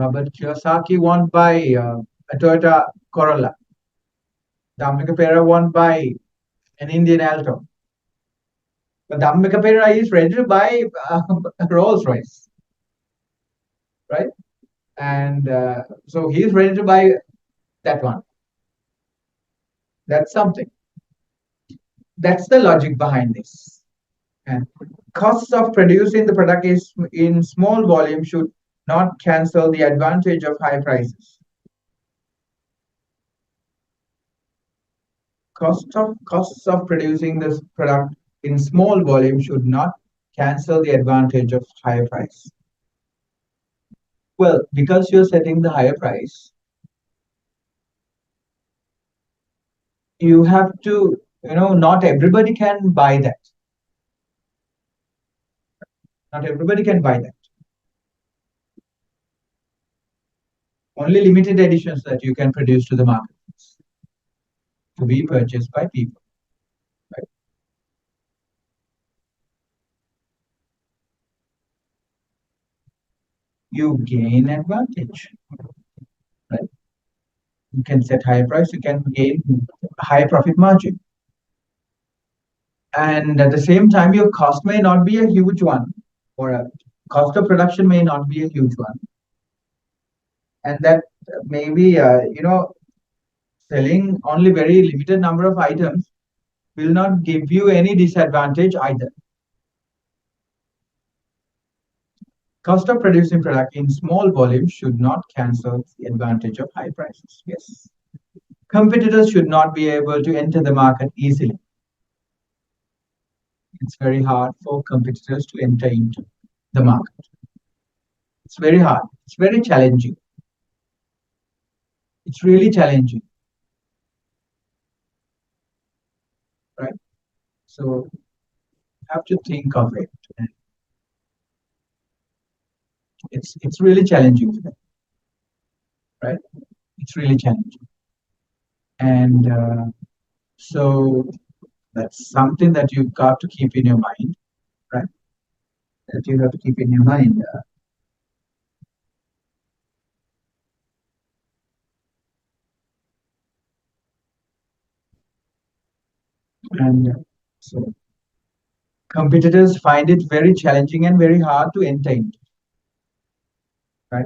Robert Kiyosaki won't buy a Toyota Corolla. Dhammika Pera won't buy an Indian Alto. But Dhammika Pera is ready to buy a Rolls Royce, right? And so he's ready to buy that one. That's something. That's the logic behind this. And costs of producing the product is in small volume should not cancel the advantage of high prices. Costs of producing this product in small volume should not cancel the advantage of higher price. Well, because you're setting the higher price, you have to, not everybody can buy that. Not everybody can buy that. Only limited editions that you can produce to the market to be purchased by people. Right? You gain advantage. Right? You can set higher price, you can gain high profit margin. And at the same time, your cost may not be a huge one, or a cost of production may not be a huge one. And that maybe, selling only very limited number of items will not give you any disadvantage either. Cost of producing product in small volumes should not cancel the advantage of high prices. Yes. Competitors should not be able to enter the market easily. It's very hard for competitors to enter into the market. It's very hard. It's very challenging. It's really challenging. Right? So you have to think of it. It's really challenging for them. Right? It's really challenging. And so that's something that you've got to keep in your mind, right? That you have to keep in your mind. And so competitors find it very challenging and very hard to enter into, right?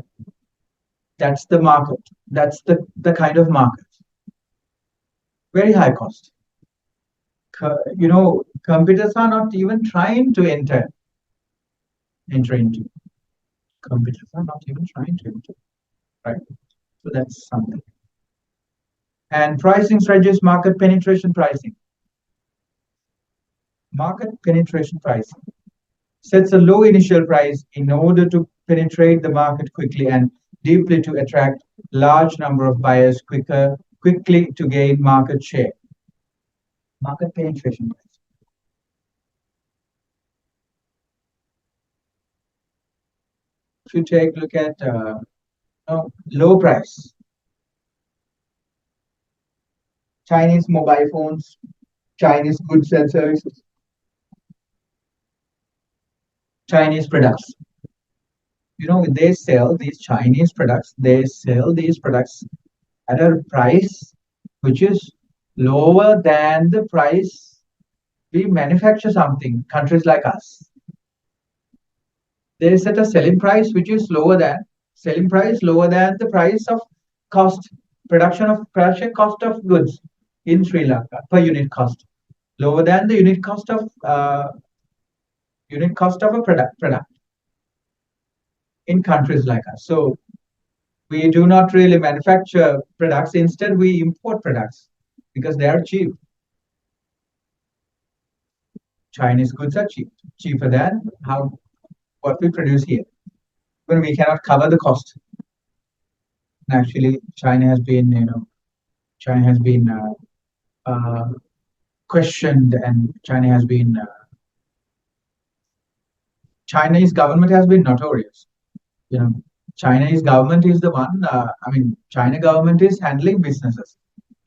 That's the market. That's the kind of market. Very high cost. Competitors are not even trying to enter into. Competitors are not even trying to enter, right? So that's something. And pricing strategies, market penetration pricing. Market penetration pricing sets a low initial price in order to penetrate the market quickly and deeply to attract large number of buyers quickly to gain market share. Market penetration price. If you take a look at low price, Chinese mobile phones, Chinese goods and services, Chinese products. They sell these Chinese products. They sell these products at a price which is lower than the price we manufacture something. Countries like us, they set a selling price which is lower than the price of production cost of goods in Sri Lanka per unit cost, lower than the unit cost of a product in countries like us. So we do not really manufacture products. Instead, we import products because they are cheap. Chinese goods are cheaper than what we produce here. But we cannot cover the cost. And actually, China has been questioned, and Chinese government has been notorious. Chinese government is the one. China government is handling businesses.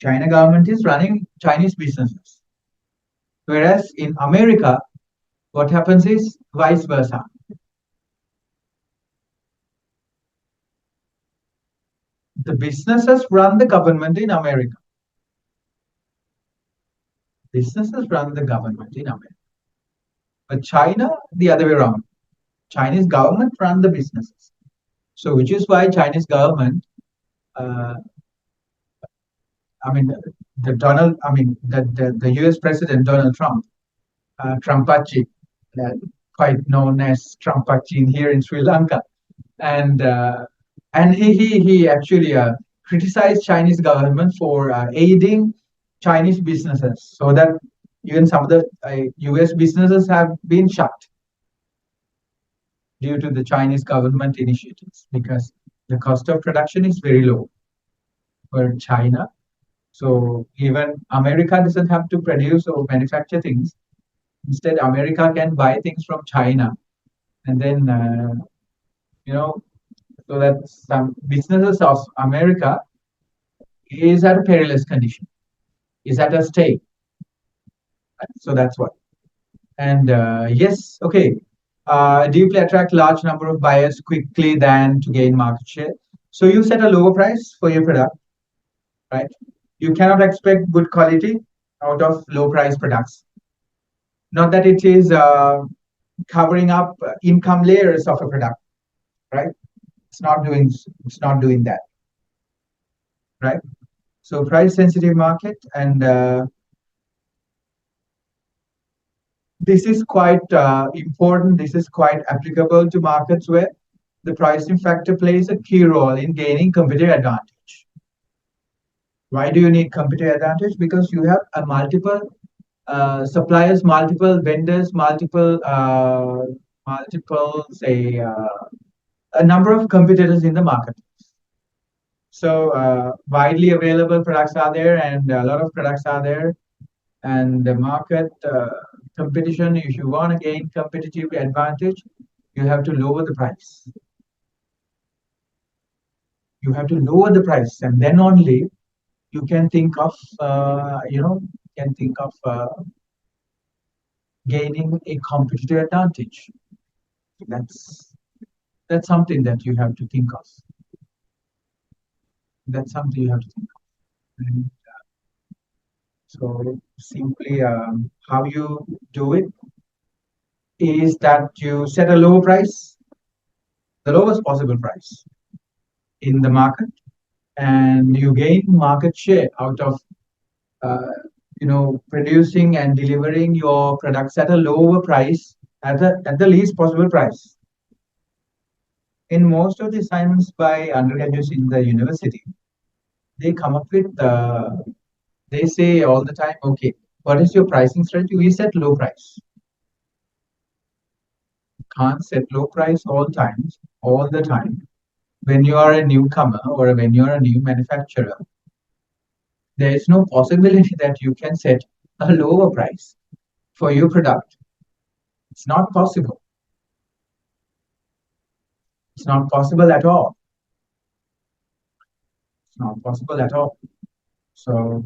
China government is running Chinese businesses. Whereas in America, what happens is vice versa. the businesses run the government in America. Businesses run the government in America. But China, the other way around. Chinese government run the businesses. So, which is why Chinese government, uh, I mean, the U.S. President Donald Trump, Trumpachi, uh, quite known as Trumpachi here in Sri Lanka, and he actually criticized Chinese government for aiding Chinese businesses, so that even some of the U.S. businesses have been shut due to the Chinese government initiatives because the cost of production is very low for China. So even America doesn't have to produce or manufacture things. Instead, America can buy things from China, and then so that some businesses of America is at a perilous condition, is at a stake. So that's what. And yes, okay. Deeply attract large number of buyers quickly than to gain market share. So you set a lower price for your product, right? You cannot expect good quality out of low price products. Not that it is covering up income layers of a product, right? It's not doing. It's not doing that, right? So price sensitive market, and this is quite important. This is quite applicable to markets where the pricing factor plays a key role in gaining competitive advantage. Why do you need competitive advantage? Because you have a multiple suppliers, multiple vendors, multiple say a number of competitors in the market. So widely available products are there, and a lot of products are there, and the market competition. If you want to gain competitive advantage, you have to lower the price. You have to lower the price, and then only you can think of gaining a competitive advantage. That's that's something that you have to think of. That's something you have to think of. And so simply, how you do it is that you set a lower price, the lowest possible price in the market, and you gain market share out of uh, producing and delivering your products at a lower price, at the least possible price. In most of the assignments by undergraduates in the university, they come up with they say all the time, okay, what is your pricing strategy? We set low price. Can't set low price all the time. When you are a newcomer or when you are a new manufacturer, there is no possibility that you can set a lower price for your product. It's not possible. It's not possible at all. It's not possible at all. So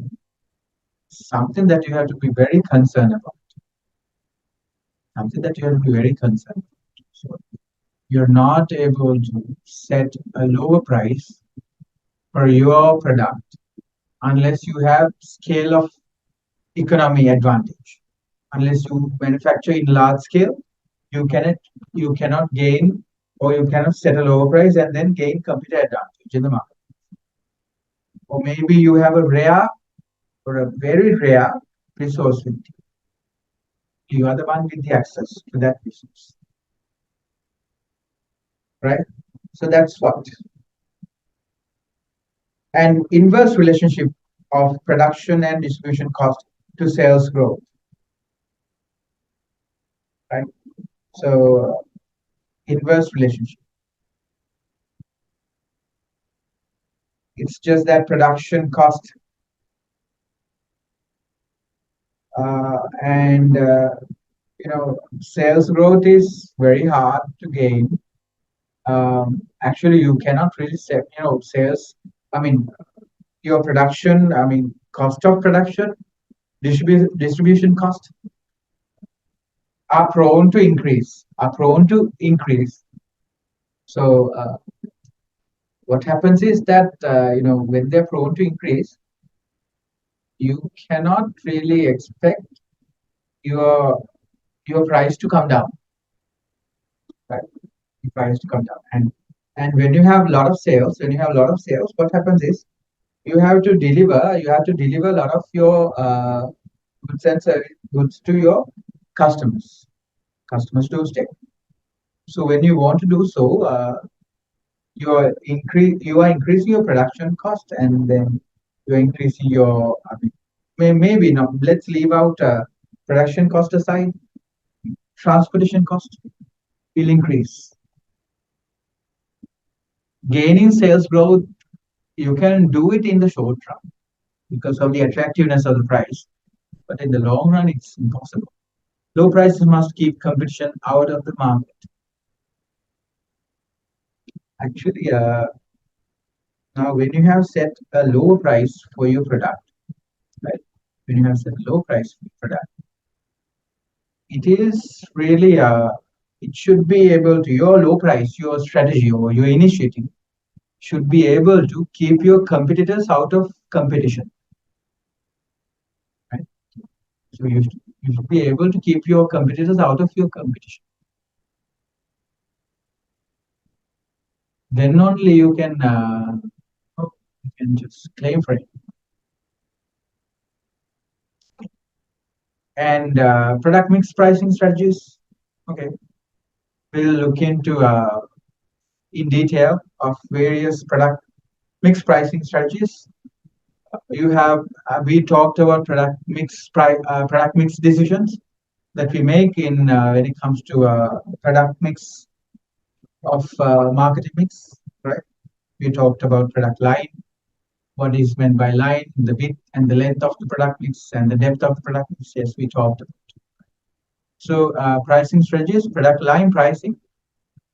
something that you have to be very concerned about. Something that you have to be very concerned about. So you're not able to set a lower price for your product unless you have scale of economy advantage. Unless you manufacture in large scale, you cannot gain, or you cannot set a lower price and then gain competitive advantage in the market. Or maybe you have a rare or a very rare resource with you. You are the one with the access to that resource, right? So that's what. And inverse relationship of production and distribution cost to sales growth, right? So inverse relationship. It's just that production cost and sales growth is very hard to gain. Actually, you cannot really say, sales. I mean, your production. I mean, cost of production, distribution cost are prone to increase. Are prone to increase. So what happens is that when they're prone to increase, you cannot really expect your your price to come down, right? Your price to come down, and when you have a lot of sales, what happens is you have to deliver a lot of your goods and goods to your customers, doorstep. So when you want to do so, you are increasing your production cost, and then you're increasing your, I mean, maybe not, let's leave out production cost aside. Transportation cost will increase. Gaining sales growth, you can do it in the short run because of the attractiveness of the price, but in the long run it's impossible. Low prices must keep competition out of the market. Actually, now when you have set a low price for your product, right? When you have set a low price for your product, it is really it should be able to, your low price, your strategy or your initiative should be able to keep your competitors out of competition, right? So you should be able to keep your competitors out of your competition. Then only you can just claim for it. And product mix pricing strategies. Okay, we'll look into in detail of various product mix pricing strategies. You have We talked about product mix decisions that we make in when it comes to product mix of marketing mix, right? We talked about product line, what is meant by line, the width and the length of the product mix, and the depth of the product mix. Yes, we talked about. So pricing strategies: product line pricing,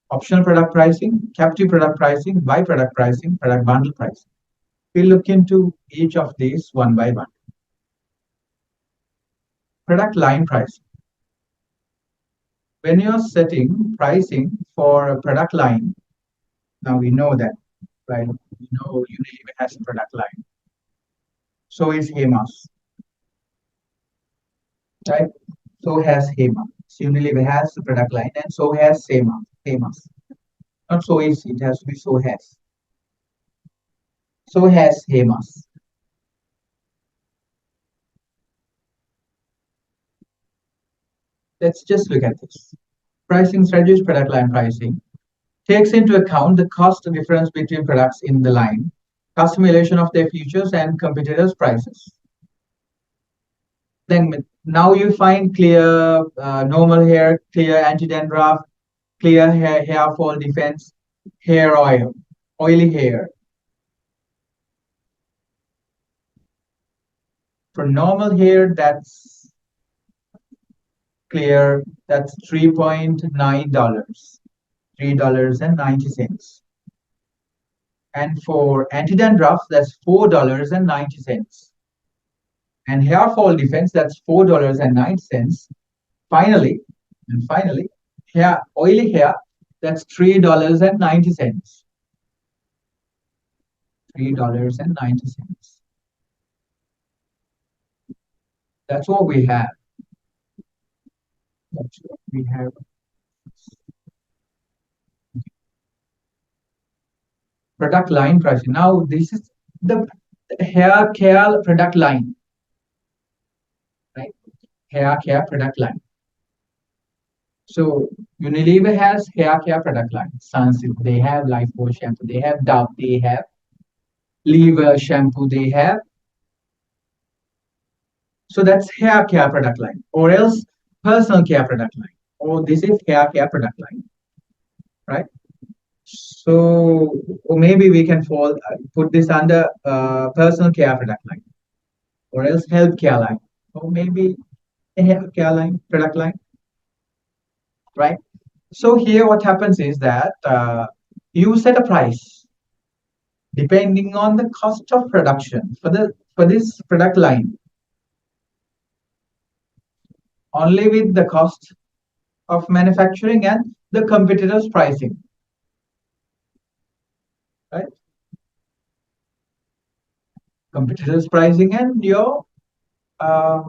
optional product pricing, captive product pricing, by product pricing, product bundle pricing. We'll look into each of these one by one. Product line pricing. When you're setting pricing for a product line, now we know that, right? We know Unilever has a product line. So is Hemas, right? So has Hema. So Unilever has the product line, and so has Hemas. Not so is, it has to be so has. So has Hemas. Let's just look at this. Pricing strategies, product line pricing takes into account the cost difference between products in the line, customization of their features, and competitors' prices. Then now you find clear normal hair, clear anti-dandruff, clear hair fall defense, hair oil, oily hair. For normal hair, that's clear, that's $3.9, $3.90. And for anti-dandruff, that's $4.90. And hair fall defense, that's $4.09. Finally, oily hair, that's $3.90. $3.90. That's what we have. That's what we have. Product line pricing. Now, this is the hair care product line, right? Hair care product line. So Unilever has hair care product line. Sunsilk, they have Lifebuoy shampoo, they have Dove, they have Lever shampoo, they have. So that's hair care product line, or else personal care product line, or this is hair care product line, right? So, or maybe we can put this under personal care product line, or else healthcare line, or maybe a healthcare line product line, right? So here, what happens is that you set a price depending on the cost of production for this product line, only with the cost of manufacturing and the competitors' pricing, right? competitors' pricing and your uh,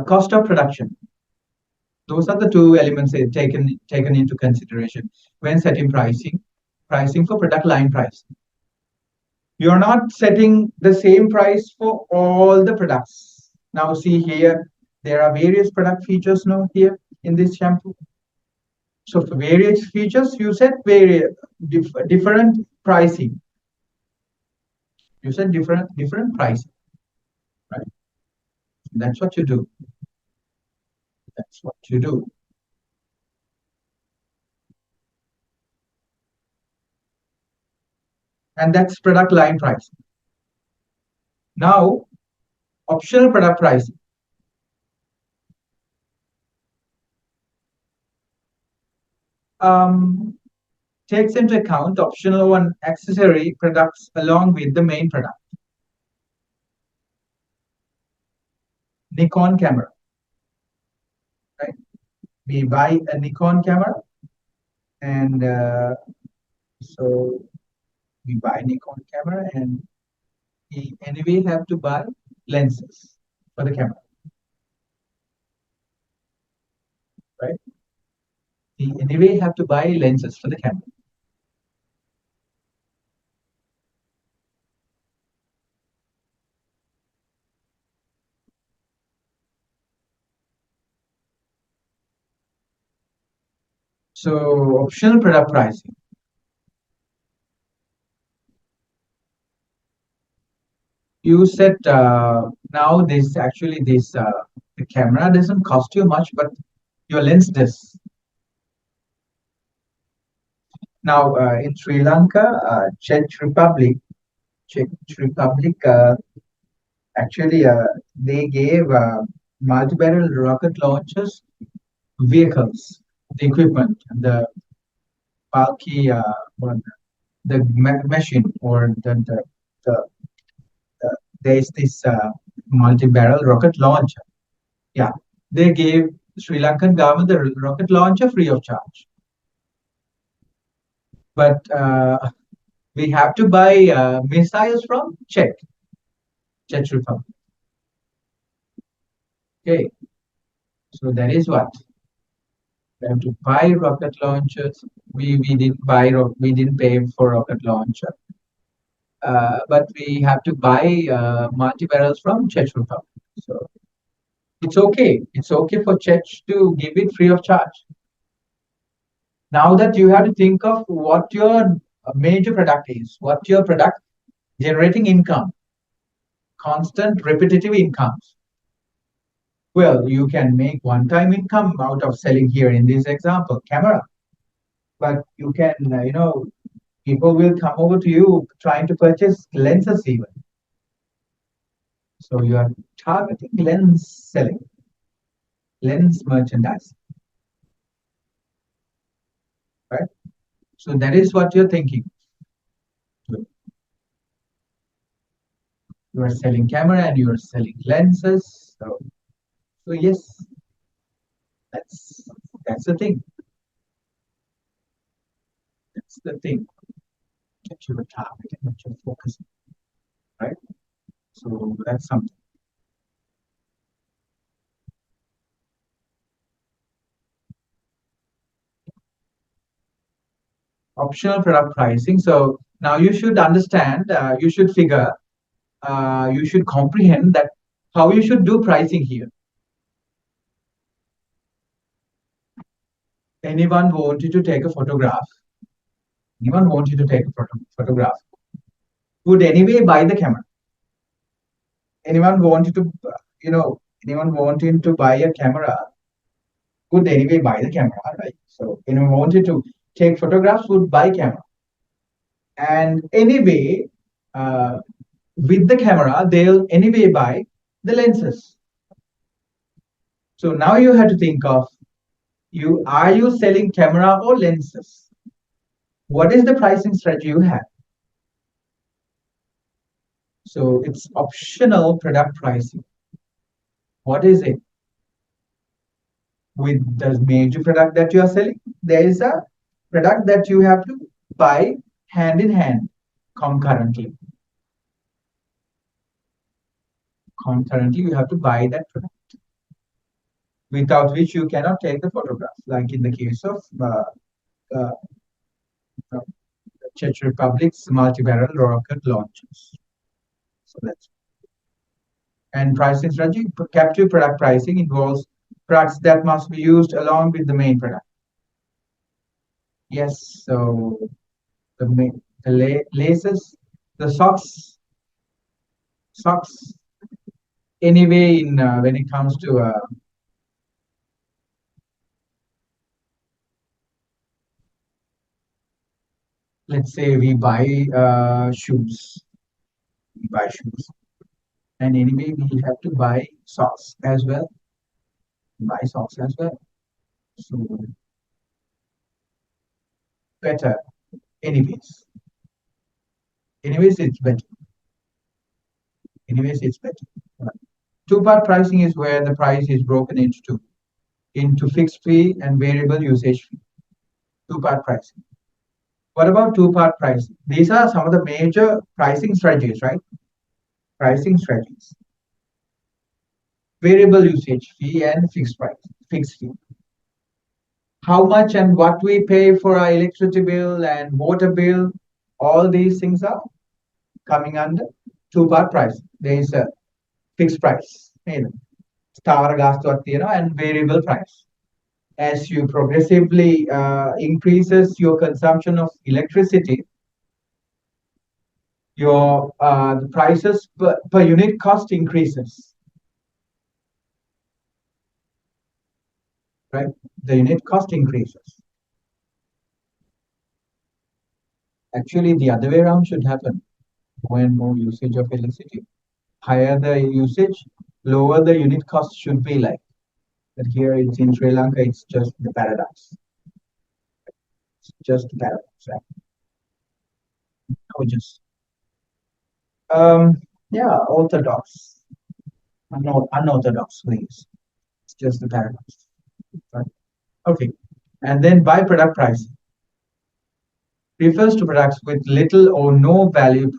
cost of production. Those are the two elements taken into consideration when setting pricing for product line price. You're not setting the same price for all the products. Now see here, there are various product features now here in this shampoo. So for various features, you set different pricing. You set different pricing, right? That's what you do. That's what you do. And that's product line pricing. Now, optional product pricing. Um, Takes into account optional one accessory products along with the main product. Nikon camera, right? We buy a Nikon camera, and so we buy Nikon camera, and we anyway have to buy lenses for the camera, right? We anyway have to buy lenses for the camera. So optional product pricing. You said now this the camera doesn't cost you much, but your lens does. Now in Sri Lanka, Czech Republic actually they gave multi-barrel rocket launchers vehicles, the equipment, the bulky one, the machine or the, the there's this multi-barrel rocket launcher. Yeah, they gave Sri Lankan government the rocket launcher free of charge. But we have to buy missiles from Czech Republic. Okay, so that is what we have to buy rocket launchers. We didn't pay for rocket launcher, but we have to buy multi barrels from Czech Republic. So it's okay. It's okay for Czech to give it free of charge. Now that you have to think of what your major product is, what your product generating income, constant repetitive incomes. Well, you can make one-time income out of selling here in this example, camera. But you can, people will come over to you trying to purchase lenses even. So you are targeting lens selling, lens merchandise, right? So that is what you're thinking. You are selling camera and you are selling lenses. So yes, that's that's the thing. That's the thing that you are targeting, that you're focusing, right? So that's something. Optional product pricing. So now you should understand, you should figure, you should comprehend that how you should do pricing here. Anyone want you to take a photograph? Anyone want you to take a photograph? Would anyway buy the camera. Anyone wanted to, anyone wanting to buy a camera would anyway buy the camera, right? So anyone wanted to take photographs would buy camera. And anyway, uh, with the camera, they'll anyway buy the lenses. So now you have to think of are you selling camera or lenses? What is the pricing strategy you have? So it's optional product pricing. What is it? With the major product that you are selling, there is a product that you have to buy hand in hand. concurrently. Concurrently, you have to buy that product, without which you cannot take the photograph, like in the case of uh, uh, Czech Republic's multi-barrel rocket launchers. So that's and pricing strategy. Captive product pricing involves products that must be used along with the main product. Yes, so the laces, the socks. Anyway, in when it comes to let's say we buy shoes, and anyway we have to buy socks as well. Buy socks as well. So better, anyways. Anyways, it's better. Anyways, it's better. Two-part pricing is where the price is broken into two, into fixed fee and variable usage fee. Two-part pricing. What about two-part pricing? These are some of the major pricing strategies, right? Pricing strategies. Variable usage fee and fixed price, fixed fee. How much and what we pay for our electricity bill and water bill, all these things are coming under two-part pricing. There is a fixed price, ස්ථාවර ගාස්තුවක් තියෙනවා, and variable price. As you progressively increases your consumption of electricity, your the prices per unit cost increases, right? The unit cost increases. Actually, the other way around should happen. When more usage of electricity, higher the usage, lower the unit cost should be like. But here it's in Sri Lanka, it's just the paradox. It's just the paradox, right? Or just yeah, orthodox, unorthodox ways. It's just the paradox, right? Okay, and then byproduct pricing refers to products with little or no value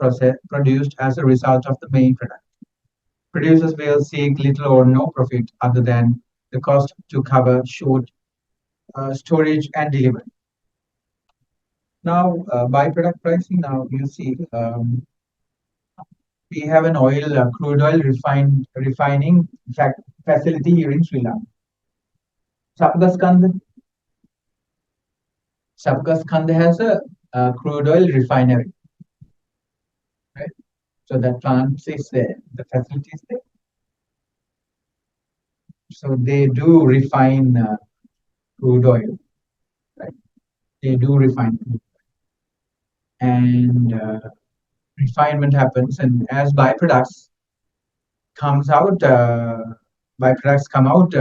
produced as a result of the main product. Producers will seek little or no profit other than the cost to cover short storage and delivery. Now, byproduct pricing. Now you see, we have an crude oil refining facility here in Sri Lanka. Sapgaskanda has a crude oil refinery, right? So that plant is there, the facility is there. So they do refine crude oil, right? They do refine crude oil. And refinement happens, and as byproducts comes out, byproducts come out,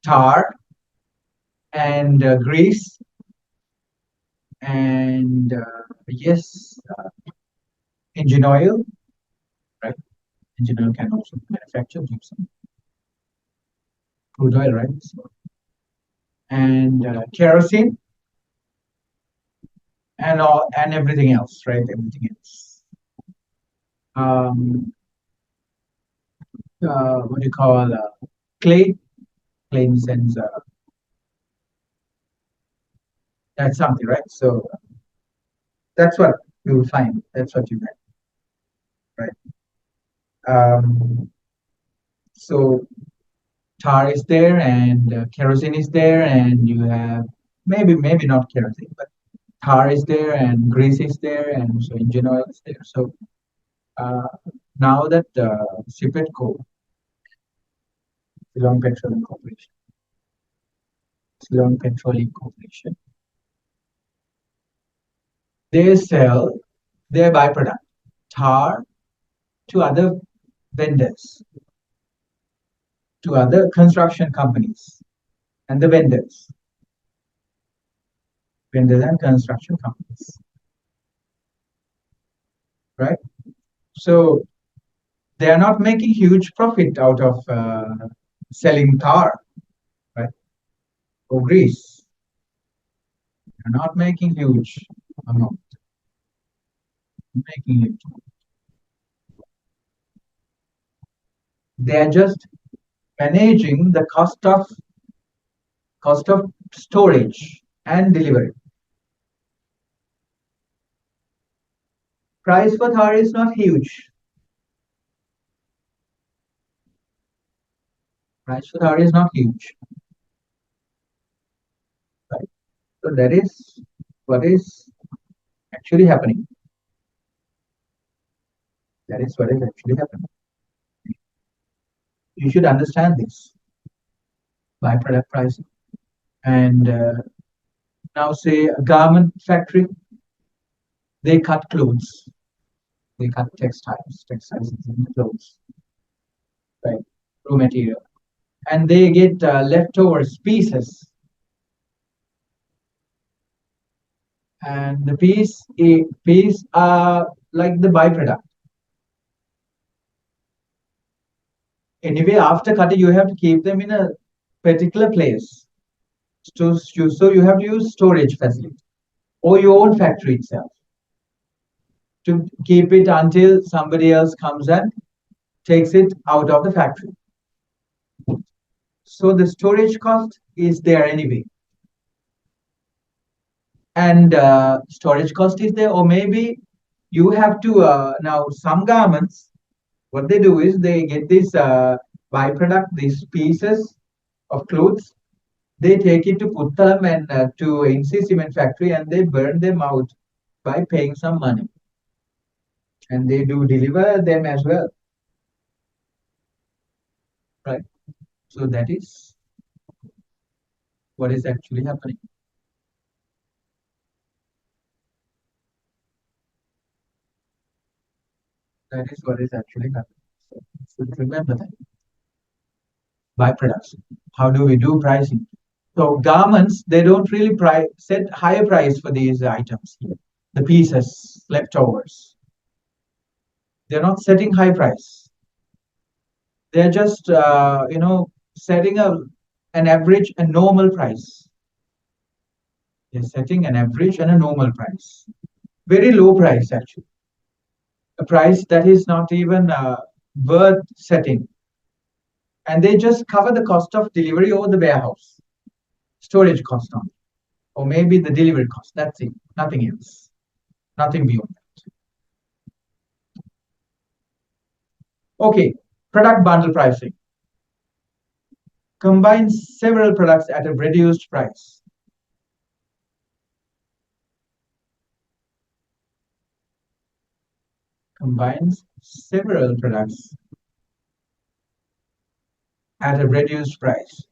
tar and grease, and yes, engine oil, right? Engine oil can also manufacture gypsum, crude oil, right? So, and kerosene and all and everything else, right? Everything else. What do you call clay? Clay in the sense that's something, right? So that's what you will find. That's what you get, right? So tar is there, and kerosene is there, and you have maybe not kerosene, but tar is there, and grease is there, and so engine oil is there. So now that Sipetco, Ceylon Petroleum Corporation, Ceylon Petroleum Corporation, they sell their byproduct, tar, to other vendors, to other construction companies, and the vendors and construction companies, right? So they are not making huge profit out of selling tar, right, or grease. They're not making huge amount. making it. They are just managing the cost of storage and delivery. Price for Thar is not huge. Price for Thar is not huge. Right? So that is what is actually happening. That is what is actually happening. You should understand this byproduct pricing. And now, say a garment factory, they cut clothes, they cut textiles and clothes, right? Raw material, and they get leftovers pieces, and the piece are like the byproduct. Anyway, after cutting, you have to keep them in a particular place. So you have to use storage facility or your own factory itself to keep it until somebody else comes and takes it out of the factory. So the storage cost is there anyway, and storage cost is there, or maybe you have to now some garments. What they do is they get this byproduct, these pieces of clothes. They take it to Puttalam and to NC cement factory, and they burn them out by paying some money, and they do deliver them as well, right? So that is what is actually happening. That is what is actually happening. So you should remember that. Byproducts. How do we do pricing? So garments, they don't really set higher price for these items here. The pieces, leftovers. They're not setting high price. They're just setting an average and normal price. They're setting an average and a normal price. Very low price actually. A price that is not even worth setting. And they just cover the cost of delivery over the warehouse, storage cost on, or maybe the delivery cost. That's it. Nothing else. Nothing beyond that. Okay, product bundle pricing. Combines several products at a reduced price. Combines several products at a reduced price.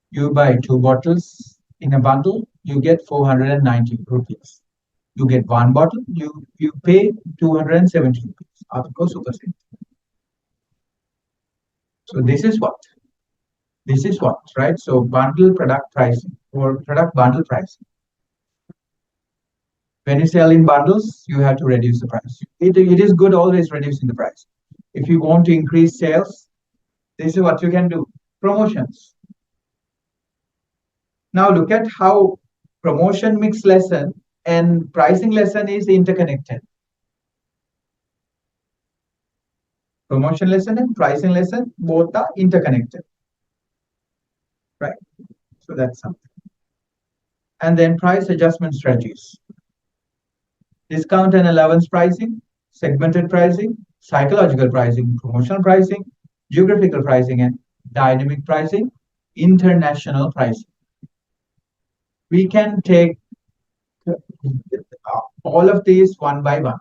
You buy 2 bottles in a bundle, you get 490 rupees. You get 1 bottle, you pay 270 rupees. Aapko super simple. So this is what, right? So bundle product pricing or product bundle pricing. When you sell in bundles, you have to reduce the price. It is good always reducing the price. If you want to increase sales, this is what you can do. Promotions. Now look at how promotion mix lesson and pricing lesson is interconnected. Promotion lesson and pricing lesson both are interconnected. Right. So that's something. And then price adjustment strategies. Discount and allowance pricing, segmented pricing, psychological pricing, promotional pricing, geographical pricing, and dynamic pricing, international pricing. We can take all of these one by one.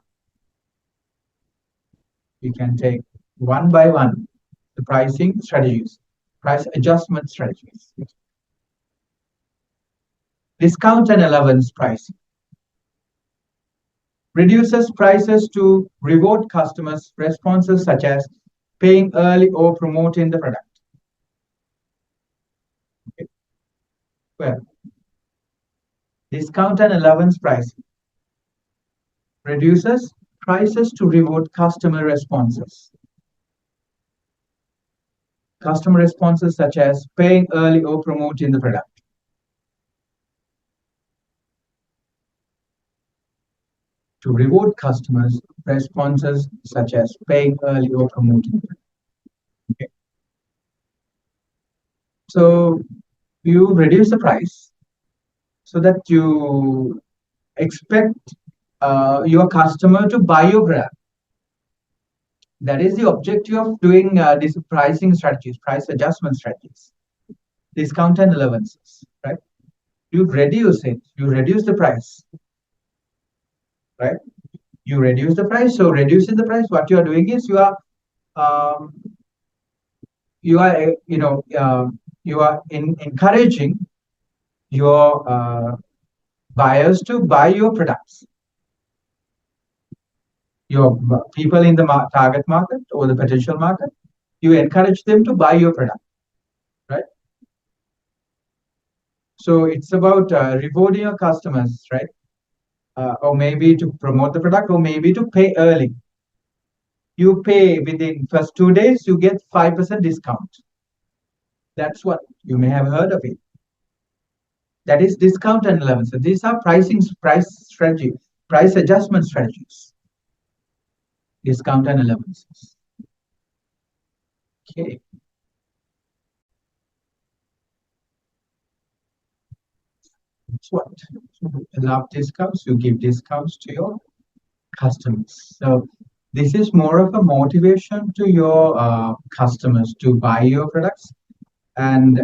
We can take one by one the pricing strategies, price adjustment strategies. Discount and allowance pricing reduces prices to reward customers' responses such as paying early or promoting the product. Okay. Well, discount and allowance pricing reduces prices to reward customer responses. Customer responses such as paying early or promoting the product. to reward customers responses such as paying early or promoting. Okay. So you reduce the price so that you expect your customer to buy your brand. That is the objective of doing these pricing strategies, price adjustment strategies, discount and allowances, right? You reduce it, you reduce the price, right? You reduce the price. So reducing the price, what you are doing is um, you are you are encouraging your buyers to buy your products. Your people in the target market or the potential market, you encourage them to buy your product, right? So it's about rewarding your customers, right? Or maybe to promote the product, or maybe to pay early. You pay within first 2 days, you get 5% discount. That's what you may have heard of it. That is discount and allowance. So these are price strategy, price adjustment strategies. Discount and allowances. Okay. That's what. You allow discounts, you give discounts to your customers. So this is more of a motivation to your customers to buy your products. And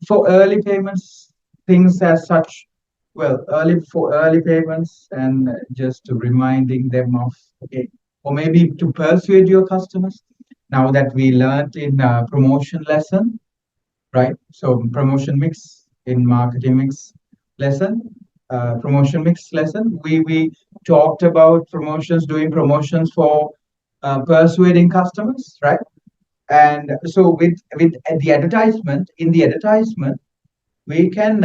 for early payments, things as such, well, early payments and just reminding them of, okay, or maybe to persuade your customers. Now that we learned in promotion lesson, right? So promotion mix in marketing mix lesson, promotion mix lesson. We talked about promotions, doing promotions for persuading customers, right? And so with the advertisement, in the advertisement, we can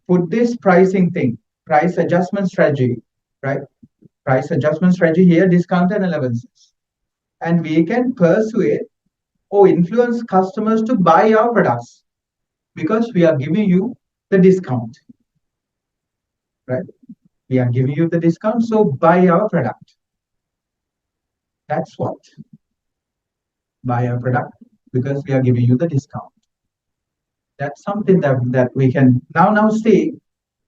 put this pricing thing, price adjustment strategy, right? Price adjustment strategy here, discount and allowances, and we can persuade or influence customers to buy our products because we are giving you the discount, right? We are giving you the discount, so buy our product. That's what. Buy our product because we are giving you the discount. That's something that we can now see.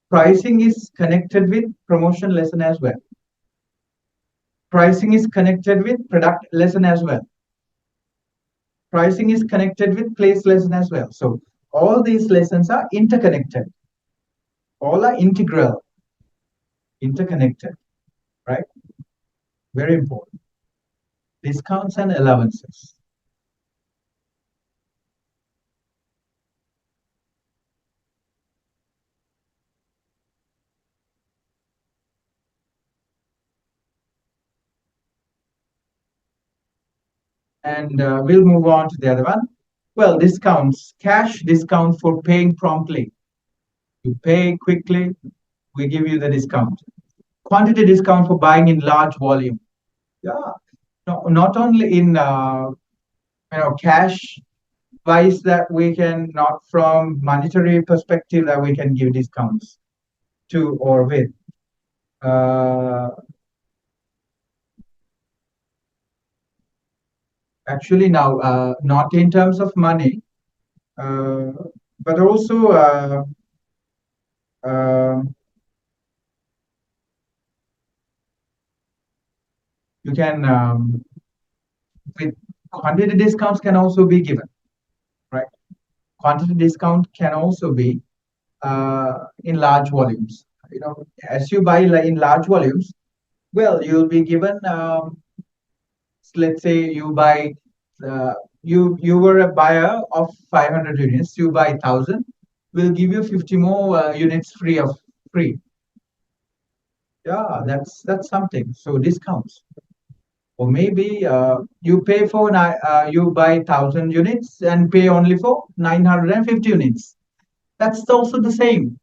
Pricing is connected with promotion lesson as well. Pricing is connected with product lesson as well. Pricing is connected with place lesson as well. So all these lessons are interconnected. All are integral, interconnected, right? Very important. Discounts and allowances. And we'll move on to the other one. Well, discounts, cash discount for paying promptly. You pay quickly, we give you the discount. Quantity discount for buying in large volume. Yeah, no, not only in cash wise that we can, not from monetary perspective that we can give discounts to or with. Actually now, not in terms of money, but also uh, you can with quantity discounts can also be given, right? Quantity discount can also be in large volumes. As you buy in large volumes, well, you'll be given. Let's say you buy. You were a buyer of 500 units. You buy 1,000. We'll give you 50 more units free. Yeah, that's something. So discounts. Or maybe you pay for you buy 1,000 units and pay only for 950 units. That's also the same.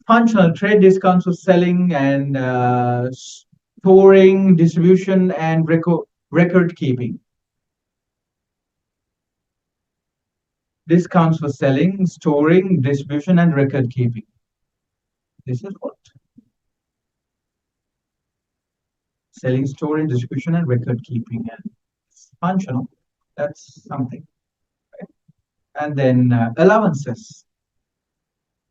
Functional trade discounts for selling and storing, distribution, and record keeping. Discounts for selling, storing, distribution, and record keeping. This is what. selling, storage, distribution, and record keeping, and it's functional. That's something. And then allowances.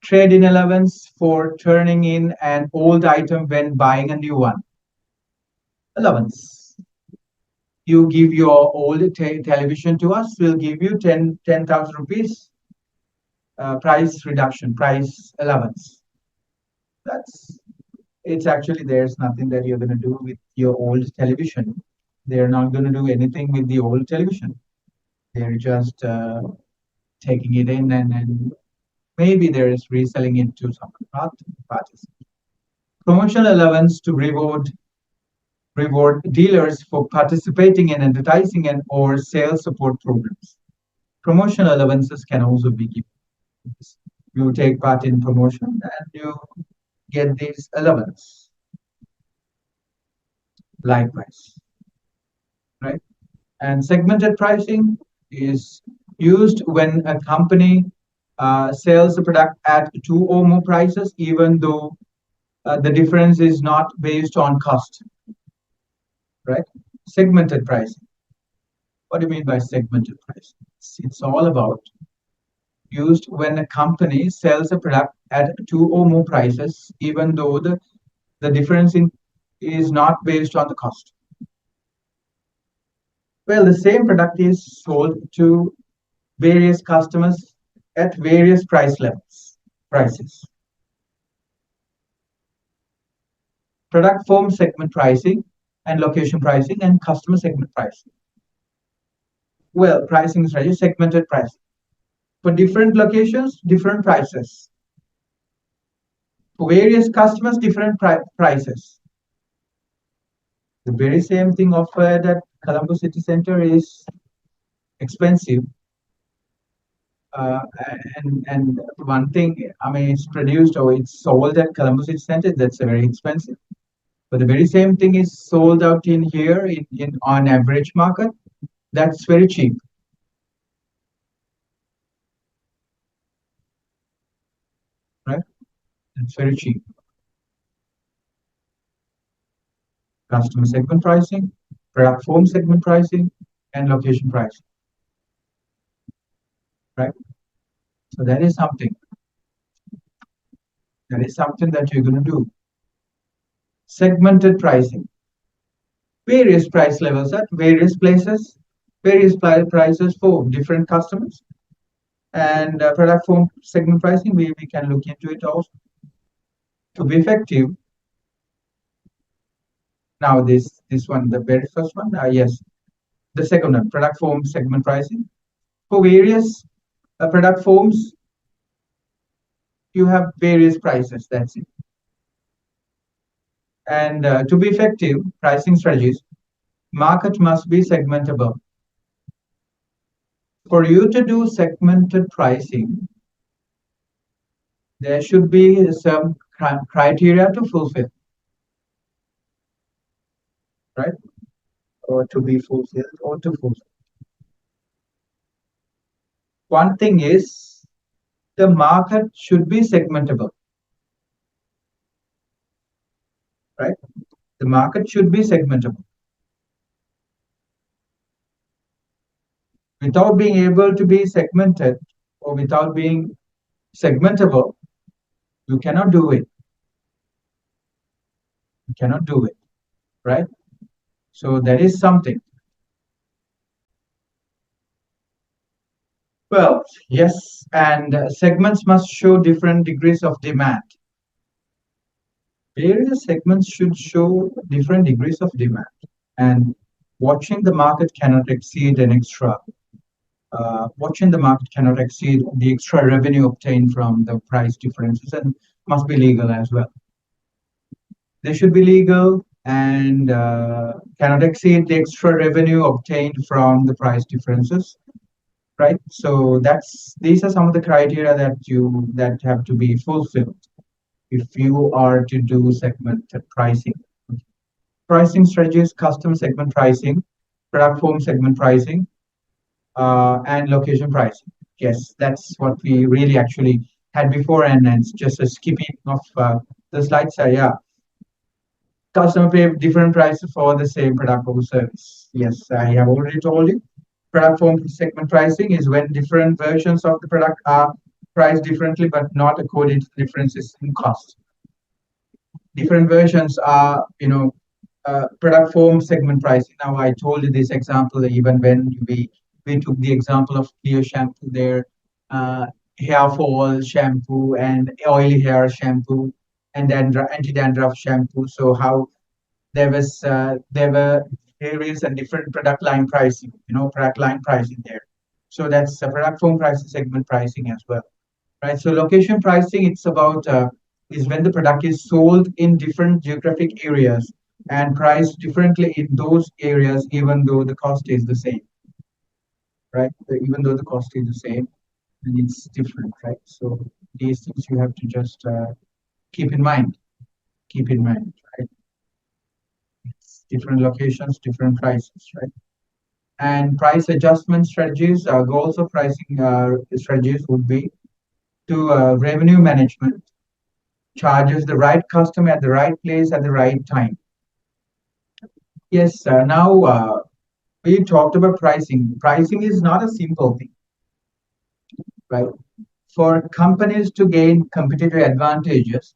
Trade-in allowance for turning in an old item when buying a new one. Allowance. You give your old television to us, we'll give you 10,000 rupees price reduction, price allowance. That's it's actually there's nothing that you're going to do with your old television. They're not going to do anything with the old television. They're just taking it in and maybe there is reselling it to some parties. Promotional allowance to reward dealers for participating in advertising and or sales support programs. Promotional allowances can also be given. You take part in promotion and you get these allowance. Likewise, right? And segmented pricing is used when a company sells a product at two or more prices, even though the difference is not based on cost, right? Segmented pricing. What do you mean by segmented pricing? It's all about used when a company sells a product at two or more prices, even though the difference in is not based on the cost. Well, the same product is sold to various customers at various prices. Product form segment pricing and location pricing and customer segment pricing. Well, pricing strategy, segmented pricing. For different locations, different prices. For various customers, different prices. The very same thing offered at Colombo City Center is expensive. And one thing, I mean, it's produced or it's sold at Colombo City Center, that's very expensive. But the very same thing is sold out in here in on average market, that's very cheap. Right? It's very cheap. Customer segment pricing, product form segment pricing, and location pricing. Right? So that is something. That is something that you're going to do. Segmented pricing. Various price levels at various places, various prices for different customers. And product form segment pricing, we can look into it also. To be effective, now this one, the very first one, yes, the second one, product form segment pricing. For various product forms, you have various prices, that's it. And to be effective, pricing strategies, market must be segmentable. For you to do segmented pricing, there should be some criteria to fulfill, right? Or to be fulfilled or to fulfill. One thing is the market should be segmentable, right? The market should be segmentable. Without being able to be segmented or without being segmentable, you cannot do it. You cannot do it, right? So that is something. Well, yes, and segments must show different degrees of demand. Various segments should show different degrees of demand, and watching the market cannot exceed an extra. Watching the market cannot exceed the extra revenue obtained from the price differences and must be legal as well. They should be legal and cannot exceed the extra revenue obtained from the price differences, right? So these are some of the criteria that have to be fulfilled if you are to do segmented pricing. Pricing strategies, custom segment pricing, product form segment pricing, and location pricing. Yes, that's what we really actually had before, and it's just a skipping of the slides. Yeah, Customer pay different prices for the same product or service. Yes, I have already told you. Product form segment pricing is when different versions of the product are priced differently, but not according to differences in cost. Different versions are, product form segment pricing. Now, I told you this example even when we took the example of clear shampoo there, hair fall shampoo and oily hair shampoo and anti-dandruff shampoo. So how there were various and different product line pricing, product line pricing there. So that's product form pricing, segment pricing as well, right? So location pricing, it's about is when the product is sold in different geographic areas and priced differently in those areas, even though the cost is the same, right? Even though the cost is the same, and it's different, right? So these things you have to just keep in mind. Keep in mind, right? It's different locations, different prices, right? And price adjustment strategies, goals of pricing strategies would be to revenue management, charges the right customer at the right place at the right time. Yes, now we talked about pricing. Pricing is not a simple thing, right? For companies to gain competitive advantages,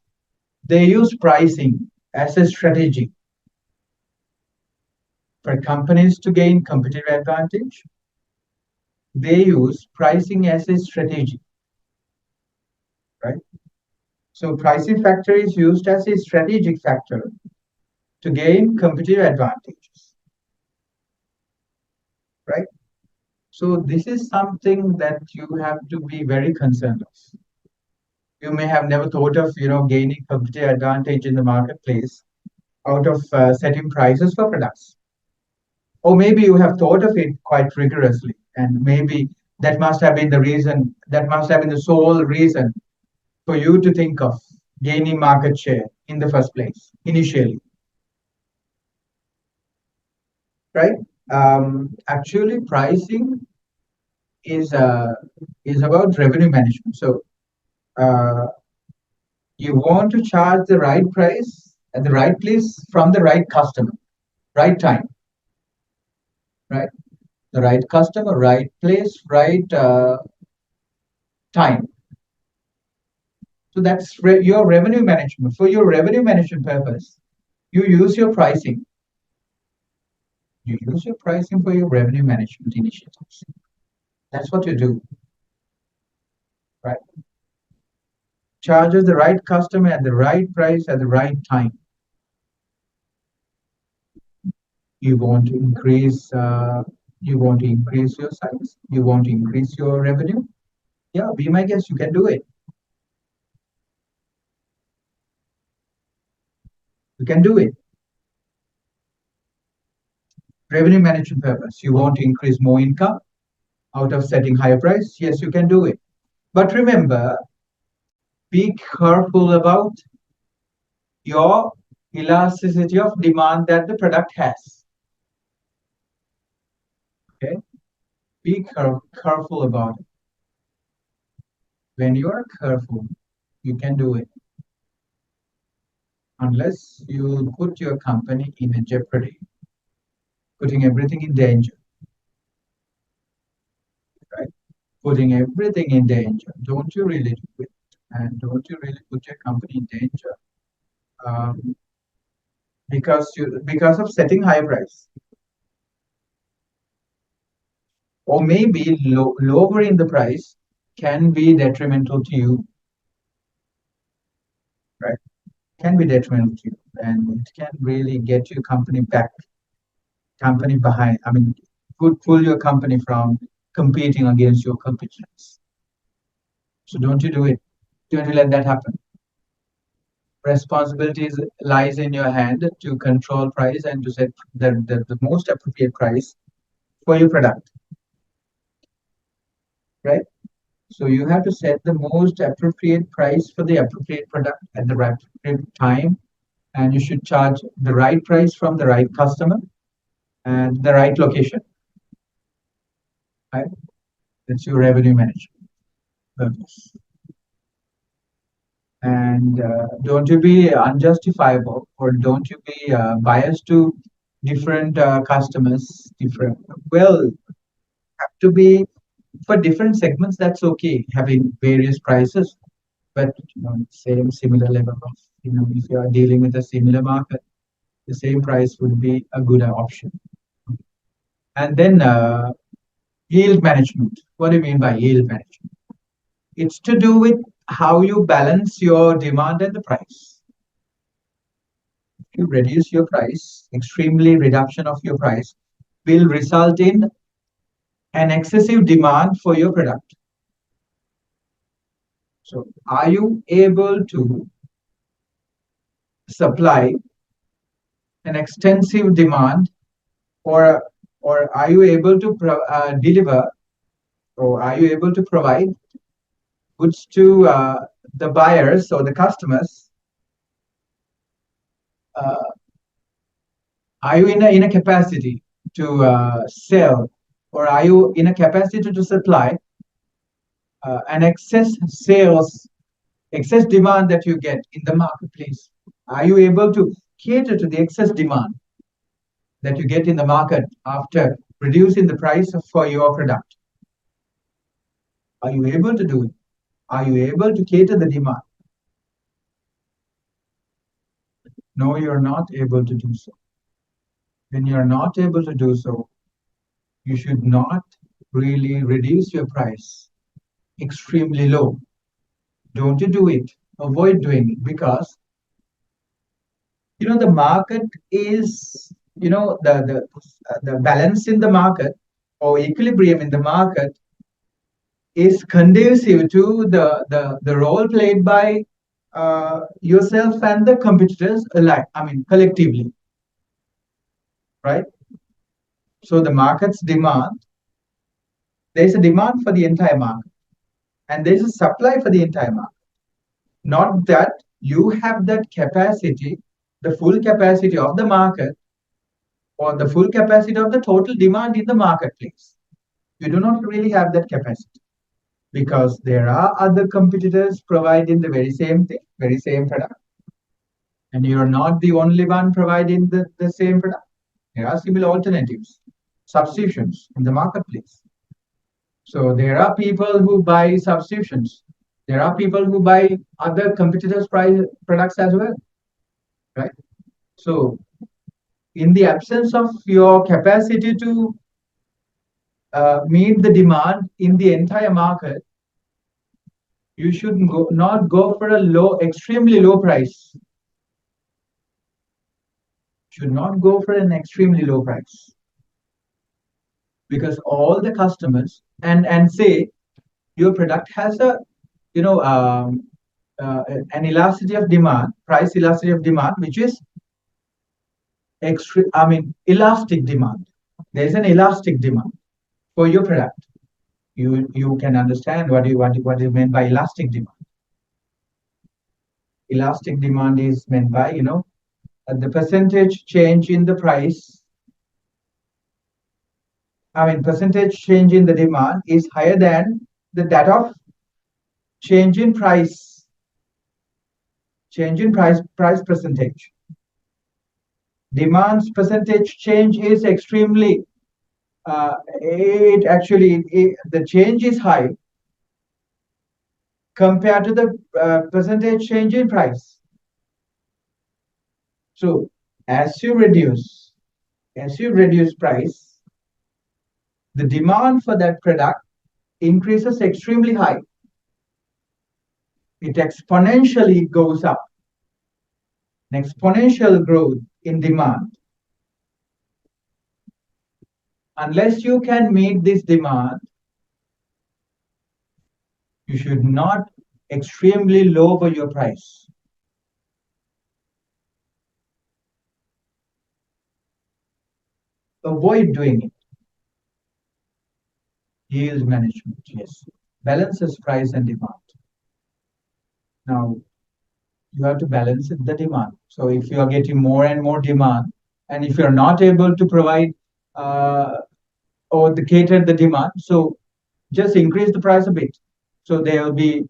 they use pricing as a strategy. For companies to gain competitive advantage, they use pricing as a strategy, right? So pricing factor is used as a strategic factor to gain competitive advantages, right? So this is something that you have to be very concerned of. You may have never thought of, gaining competitive advantage in the marketplace out of setting prices for products. Or maybe you have thought of it quite rigorously, and maybe that must have been the reason, that must have been the sole reason for you to think of gaining market share in the first place, initially, right? Actually, pricing is uh, is about revenue management. So uh, you want to charge the right price at the right place from the right customer, right time, right? The right customer, right place, right time. So that's your revenue management. For your revenue management purpose, you use your pricing. You use your pricing for your revenue management initiatives. That's what you do, right? Charges the right customer at the right price at the right time. You want to increase. You want to increase your size. You want to increase your revenue. Yeah, be my guest. You can do it. You can do it. Revenue management purpose. You want to increase more income out of setting higher price. Yes, you can do it. But remember, be careful about your elasticity of demand that the product has. Okay, be careful about it. When you are careful, you can do it. Unless you put your company in a jeopardy, putting everything in danger, right? Putting everything in danger. Don't you really do it? And don't you really put your company in danger um, because of setting high price, or maybe lowering the price can be detrimental to you, right? Can be detrimental to you, and it can really get your company back, company behind. I mean, could pull your company from competing against your competitors. So don't you do it. Don't you let that happen. Responsibilities lies in your hand to control price and to set the most appropriate price for your product, right? So you have to set the most appropriate price for the appropriate product at the right time, and you should charge the right price from the right customer and the right location, right? That's your revenue management purpose. And don't you be unjustifiable, or don't you be biased to different customers, different, well, have to be for different segments. That's okay, having various prices, but same similar level of, if you are dealing with a similar market, the same price would be a good option. And then yield management. What do you mean by yield management? It's to do with how you balance your demand and the price. If you reduce your price, extremely reduction of your price will result in an excessive demand for your product. So are you able to supply an extensive demand, or are you able to deliver, or are you able to provide goods to the buyers or the customers? Uh, are you in a capacity to sell, or are you in a capacity to supply an excess demand that you get in the marketplace? Are you able to cater to the excess demand that you get in the market after reducing the price for your product? Are you able to do it? Are you able to cater the demand? No, you're not able to do so. When you're not able to do so, you should not really reduce your price extremely low. Don't you do it. Avoid doing it, because the market is, the balance in the market, or equilibrium in the market, is conducive to the role played by yourself and the competitors alike. I mean, collectively, right? So the market's demand, there's a demand for the entire market, and there's a supply for the entire market. Not that you have that capacity, the full capacity of the market, or the full capacity of the total demand in the marketplace. You do not really have that capacity, because there are other competitors providing the very same thing, very same product, and you're not the only one providing the same product. There are similar alternatives, substitutions in the marketplace. So there are people who buy substitutions. There are people who buy other competitors' products as well, right? So in the absence of your capacity to meet the demand in the entire market, you should not go for a extremely low price. Should not go for an extremely low price, because all the customers, and say your product has a an elasticity of demand, price elasticity of demand, which is elastic demand. There is an elastic demand for your product. You can understand what is meant by elastic demand. Elastic demand is meant by the percentage change in the price. Percentage change in the demand is higher than that of change in price. Change in price percentage. Demand's percentage change is extremely. The change is high compared to the percentage change in price. So as you reduce price, the demand for that product increases extremely high. It exponentially goes up. An exponential growth in demand. Unless you can meet this demand, you should not extremely lower your price. Avoid doing it. Yield management, yes. Balances price and demand. Now, you have to balance the demand. So if you are getting more and more demand, and if you're not able to provide or cater the demand, so just increase the price a bit. So there will be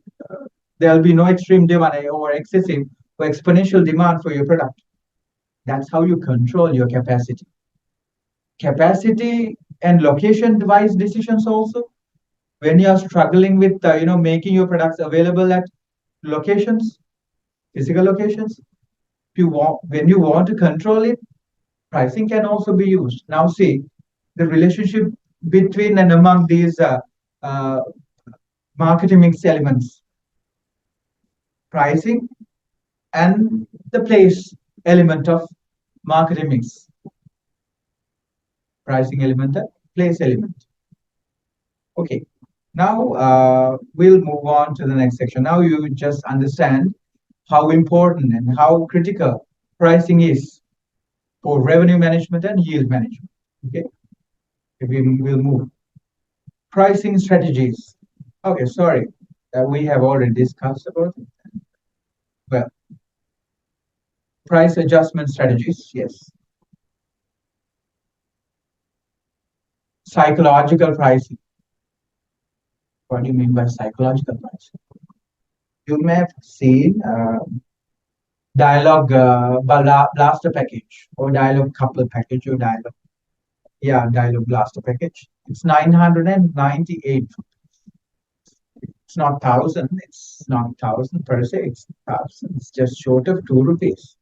there'll be no extreme demand or excessive or exponential demand for your product. That's how you control your capacity. Capacity and location device decisions also. When you are struggling with making your products available at locations, physical locations, when you want to control it, pricing can also be used. Now see the relationship between and among these uh, marketing mix elements, pricing and the place element of marketing mix, pricing element and place element. Okay, now we'll move on to the next section. Now you just understand how important and how critical pricing is for revenue management and yield management. Okay, will move. Pricing strategies. Okay, sorry, we have already discussed about it. Well, price adjustment strategies, yes. Psychological pricing. What do you mean by psychological pricing? You may have seen dialogue blaster package or dialogue couple package or dialogue. Yeah, dialogue blaster package. It's 998. It's not thousand. It's not thousand per se. It's thousand. It's just short of ₹2,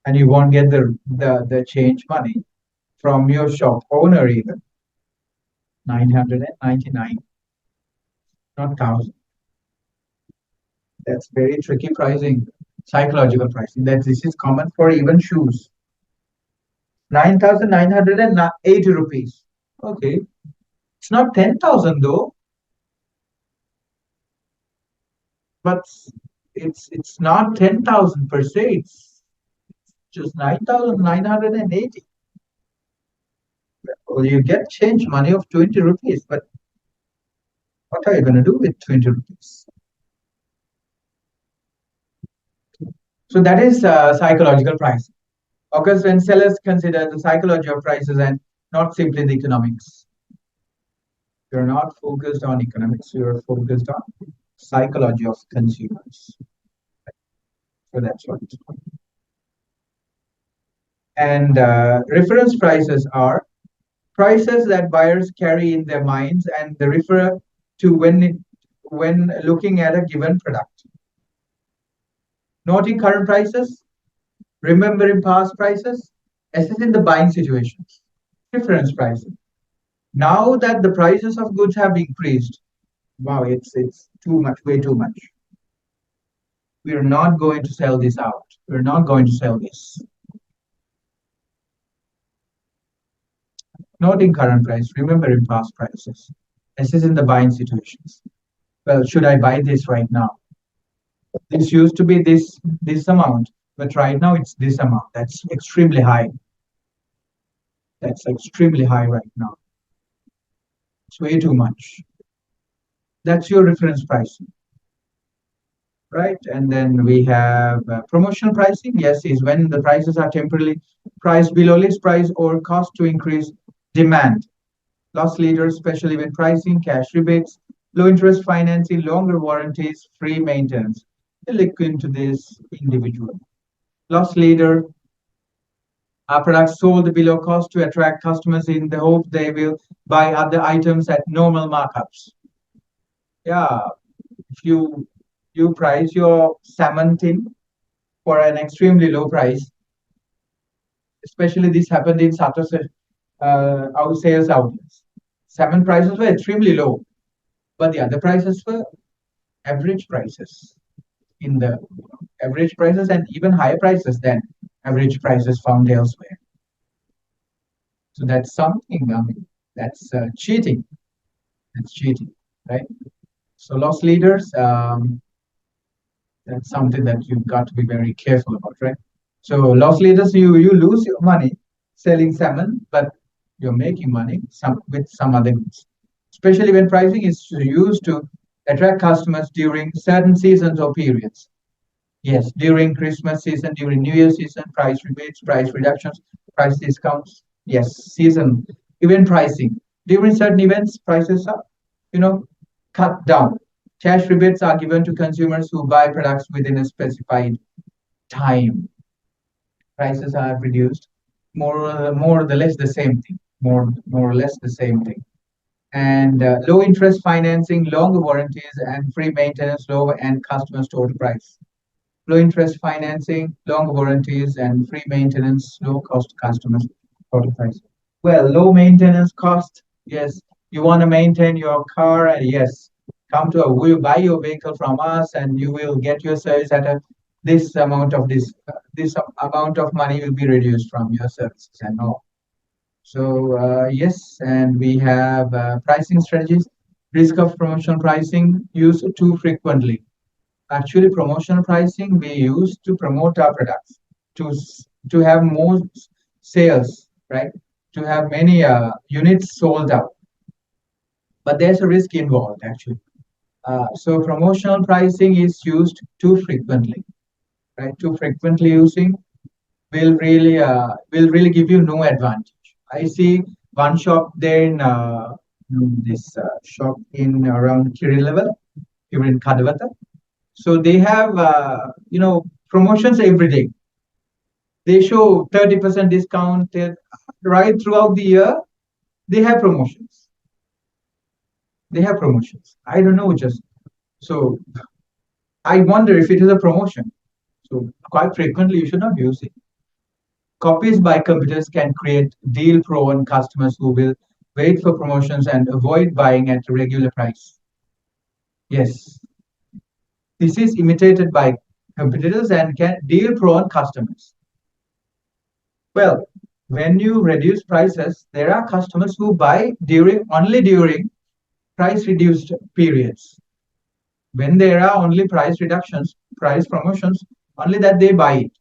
and you won't get the change money from your shop owner either. 999, not thousand. That's very tricky pricing, psychological pricing. That this is common for even shoes. 9,980 rupees. Okay, it's not 10,000 though, but it's not 10,000 per se. It's just 9,980. Well, you get change money of 20 rupees, but what are you going to do with 20 rupees? So that is psychological pricing. Occurs when sellers consider the psychology of prices and not simply the economics. You're not focused on economics, you're focused on psychology of consumers. So that's what. And reference prices are prices that buyers carry in their minds and they refer to when looking at a given product. Noting current prices, remembering past prices, assessing the buying situations. Reference pricing. Now that the prices of goods have increased, wow, it's too much, way too much. We are not going to sell this out. We're not going to sell this. Noting current price, remembering past prices, assessing the buying situations. Well, should I buy this right now? This used to be this amount, but right now it's this amount. That's extremely high. That's extremely high right now. It's way too much. That's your reference pricing, right? And then we have promotional pricing. Yes, is when the prices are temporarily priced below list price or cost to increase demand. Loss leaders, especially when pricing, cash rebates, low interest financing, longer warranties, free maintenance. They look into this individually. Loss leader, our products sold below cost to attract customers in the hope they will buy other items at normal markups. Yeah, if you price your salmon tin for an extremely low price, especially this happened in Sato's our sales outlets. Salmon prices were extremely low, but the other prices were average prices in the average prices and even higher prices than average prices found elsewhere. So that's something, I mean, that's cheating. That's cheating, right? So loss leaders, that's something that you've got to be very careful about, right? So loss leaders, you lose your money selling salmon, but you're making money with some other goods, especially when pricing is used to attract customers during certain seasons or periods. Yes, during Christmas season, during New Year season, price rebates, price reductions, price discounts. Yes, season, event pricing. During certain events, prices are, cut down Cash rebates are given to consumers who buy products within a specified time. Prices are reduced. More or less the same thing. More or less the same thing. And low interest financing, longer warranties, and free maintenance, lower end customers' total price. Low interest financing, longer warranties, and free maintenance, low cost customers' total price. Well, low maintenance cost. Yes, you want to maintain your car, and yes, come to a will buy your vehicle from us, and you will get your service at a this amount of money will be reduced from your services and all. So yes, and we have pricing strategies. Risk of promotional pricing used too frequently. Actually, promotional pricing we use to promote our products, to have more sales, right? To have many units sold out. But there's a risk involved actually. So promotional pricing is used too frequently, right? Too frequently using will really give you no advantage. I see one shop there in this shop in around Kiri level, here in Kadavata. So they have promotions every day. They show 30% discounted right throughout the year. They have promotions. They have promotions. I don't know, just so I wonder if it is a promotion. So quite frequently you should not use it. Copies by competitors can create deal-prone customers who will wait for promotions and avoid buying at a regular price. Yes, this is imitated by competitors and can deal-prone customers. Well, when you reduce prices, there are customers who buy only during price reduced periods. When there are only price reductions, price promotions, only that they buy it.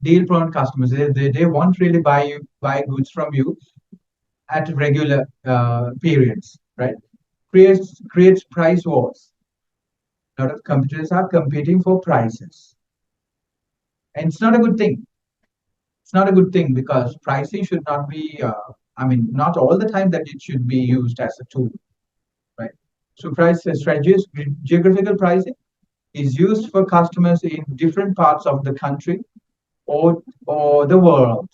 Deal prone customers, they won't really buy goods from you at regular periods, right? Creates price wars. A lot of competitors are competing for prices, and it's not a good thing. It's not a good thing because pricing should not be. Not all the time that it should be used as a tool, right? So price strategies, geographical pricing is used for customers in different parts of the country or the world,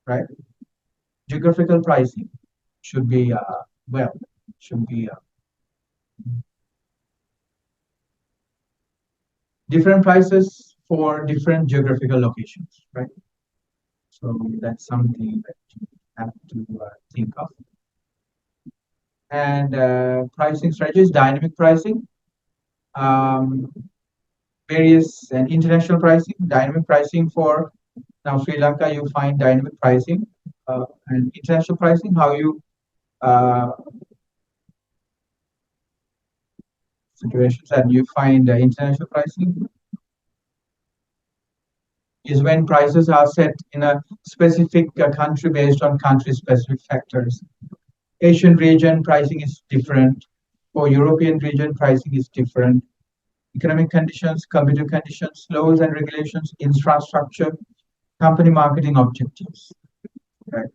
right? Geographical pricing should be should be different prices for different geographical locations, right? So that's something that you have to think of. And pricing strategies, dynamic pricing, um, various and international pricing, dynamic pricing for now Sri Lanka. You find dynamic pricing and international pricing. How you situations and you find international pricing is when prices are set in a specific country based on country specific factors. Asian region pricing is different. For European region, pricing is different. Economic conditions, competitive conditions, laws and regulations, infrastructure, company marketing objectives. Right?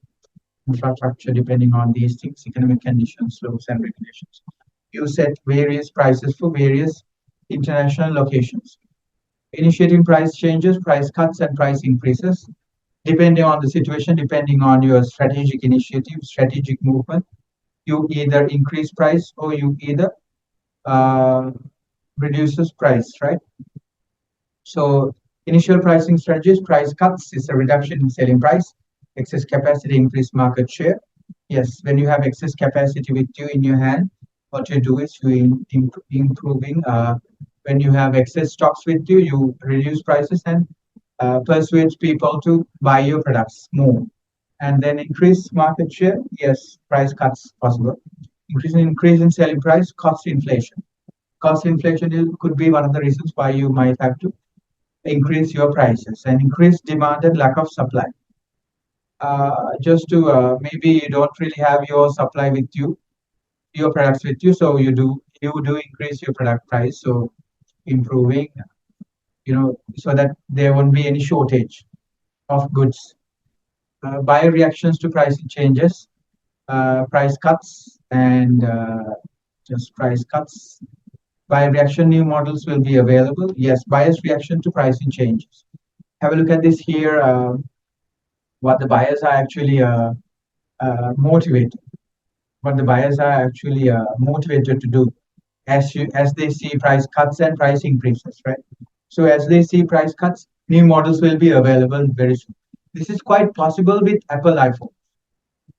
Infrastructure depending on these things, economic conditions, laws and regulations. You set various prices for various international locations. Initiating price changes, price cuts, and price increases, depending on the situation, depending on your strategic initiative, strategic movement. You either increase price or you either reduces price, right? So initial pricing strategies, price cuts is a reduction in selling price, excess capacity, increase market share. Yes, when you have excess capacity with you in your hand, what you do is you improving. When you have excess stocks with you, you reduce prices and persuade people to buy your products more. And then increase market share. Yes, price cuts possible. Increase in selling price, cost inflation. Cost inflation could be one of the reasons why you might have to increase your prices and increase demand and lack of supply. Just to maybe you don't really have your supply with you, your products with you, so you do increase your product price, so improving, so that there won't be any shortage of goods. Buyer reactions to pricing changes, price cuts, and just price cuts. By reaction, new models will be available. Yes, bias reaction to pricing changes. Have a look at this here. What the buyers are actually motivated. What the buyers are actually motivated to do as they see price cuts and price increases, right? So as they see price cuts, new models will be available very soon. This is quite possible with Apple iPhone.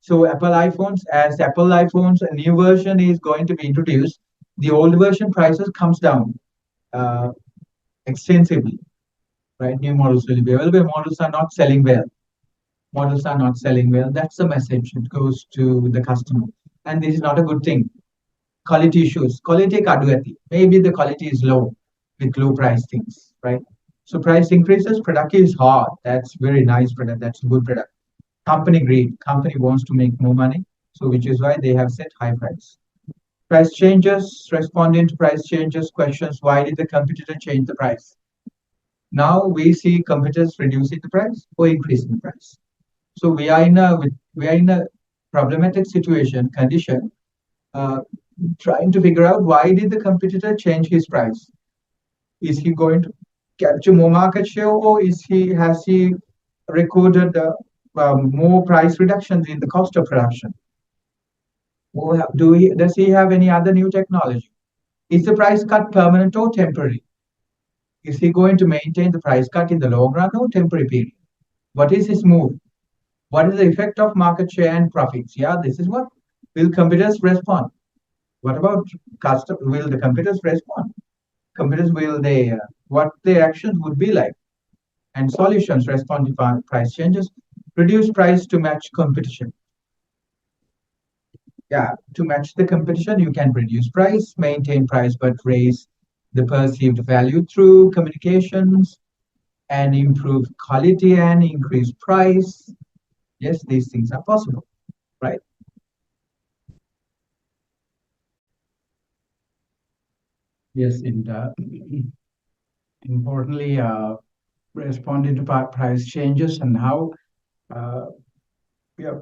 So Apple iPhones, as Apple iPhones, a new version is going to be introduced. The old version prices comes down uh, extensively, right? New models will be available. Models are not selling well. Models are not selling well. That's the message that goes to the customer, and this is not a good thing. Quality issues. Quality kaduati. Maybe the quality is low with low price things, right? So price increases. Product is hot. That's very nice product. That's a good product. Company greed. Company wants to make more money, so which is why they have set high price. Price changes. Responding to price changes. Questions: why did the competitor change the price? Now we see competitors reducing the price or increasing the price. So we are in a problematic situation condition, uh, trying to figure out why did the competitor change his price. Is he going to capture more market share, or is he has he recorded more price reductions in the cost of production? Or does he have any other new technology? Is the price cut permanent or temporary? Is he going to maintain the price cut in the long run or temporary period? What is his move? What is the effect of market share and profits? Yeah, this is what will competitors respond. What about custom? Will the competitors respond? Competitors will they what their actions would be like? And solutions respond to price changes, reduce price to match competition. Yeah, to match the competition, you can reduce price, maintain price, but raise the perceived value through communications and improve quality and increase price. Yes, these things are possible, right? Yes, and importantly, responding to price changes and how uh, yeah,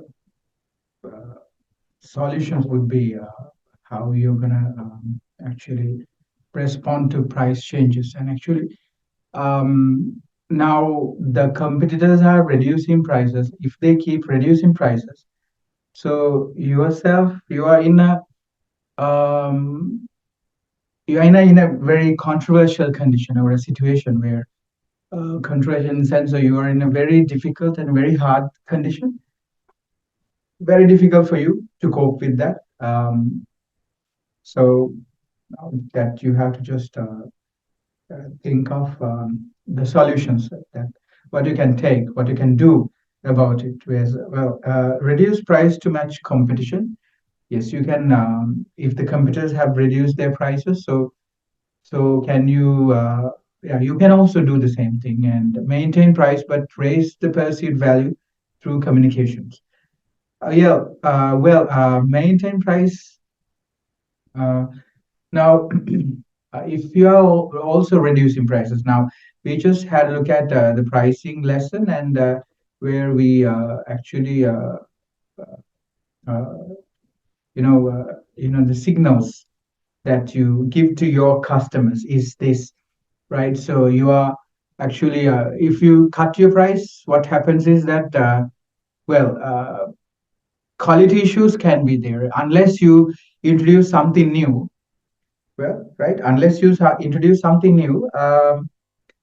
uh, solutions would be how you're gonna actually respond to price changes. And actually, now the competitors are reducing prices. If they keep reducing prices, so you are in a um, you are in a very controversial condition or a situation where controversial in the sense that you are in a very difficult and very hard condition, very difficult for you to cope with that. So that you have to just think of the solutions that what you can take, what you can do about it. Whereas, well, reduce price to match competition. Yes, you can. If the competitors have reduced their prices, so can you? Yeah, you can also do the same thing and maintain price, but raise the perceived value through communications. Yeah. Well, maintain price. Uh, Now, if you are also reducing prices, now we just had a look at the pricing lesson and where we actually, uh, the signals that you give to your customers is this, right? So you are actually, if you cut your price, what happens is that, well, quality issues can be there unless you introduce something new. Well, right, unless you introduce something new,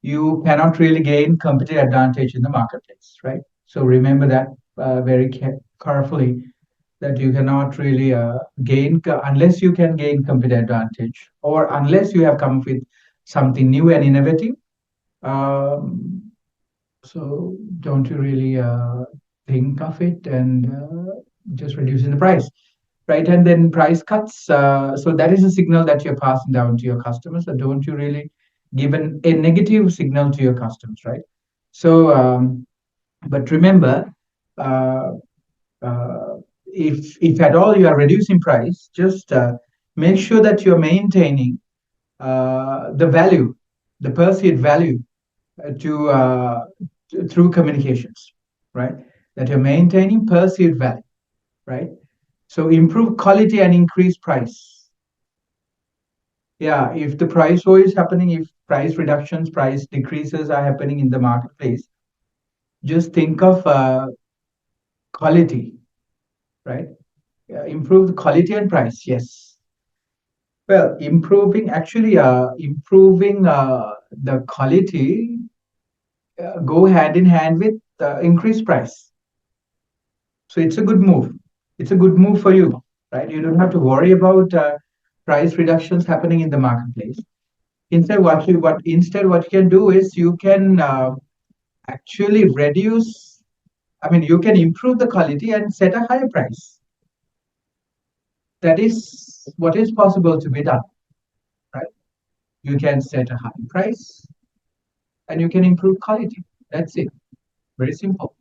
you cannot really gain competitive advantage in the marketplace, right? So remember that very carefully that you cannot really unless you can gain competitive advantage or unless you have come up with something new and innovative. Um, so don't you really think of it and just reducing the price, right? And then price cuts. So that is a signal that you're passing down to your customers. So don't you really give a negative signal to your customers, right? So, but remember, uh, uh, if at all you are reducing price, just make sure that you're maintaining the value, the perceived value through communications, right? That you're maintaining perceived value, right? So improve quality and increase price. Yeah, if the price war is happening, if price reductions, price decreases are happening in the marketplace, just think of quality, right? Improve the quality and price. Yes. Well, improving the quality go hand in hand with increased price. So it's a good move. It's a good move for you, right? You don't have to worry about price reductions happening in the marketplace. Instead what you can do is you can actually reduce. I mean, you can improve the quality and set a higher price. That is what is possible to be done, right? You can set a high price and you can improve quality. That's it. Very simple.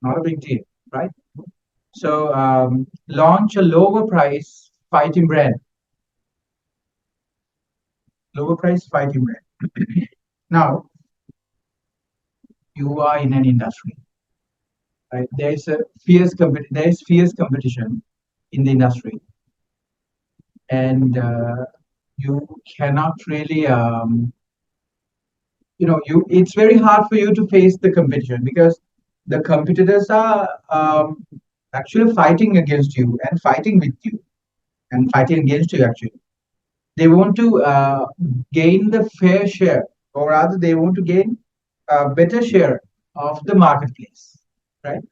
Not a big deal, right? So launch a lower price fighting brand. Lower price fighting brand. Now you are in an industry, right? There is fierce competition in the industry, and you cannot really it's very hard for you to face the competition because the competitors are actually fighting against you and fighting with you and fighting against you actually. They want to gain the fair share, or rather they want to gain a better share of the marketplace, right?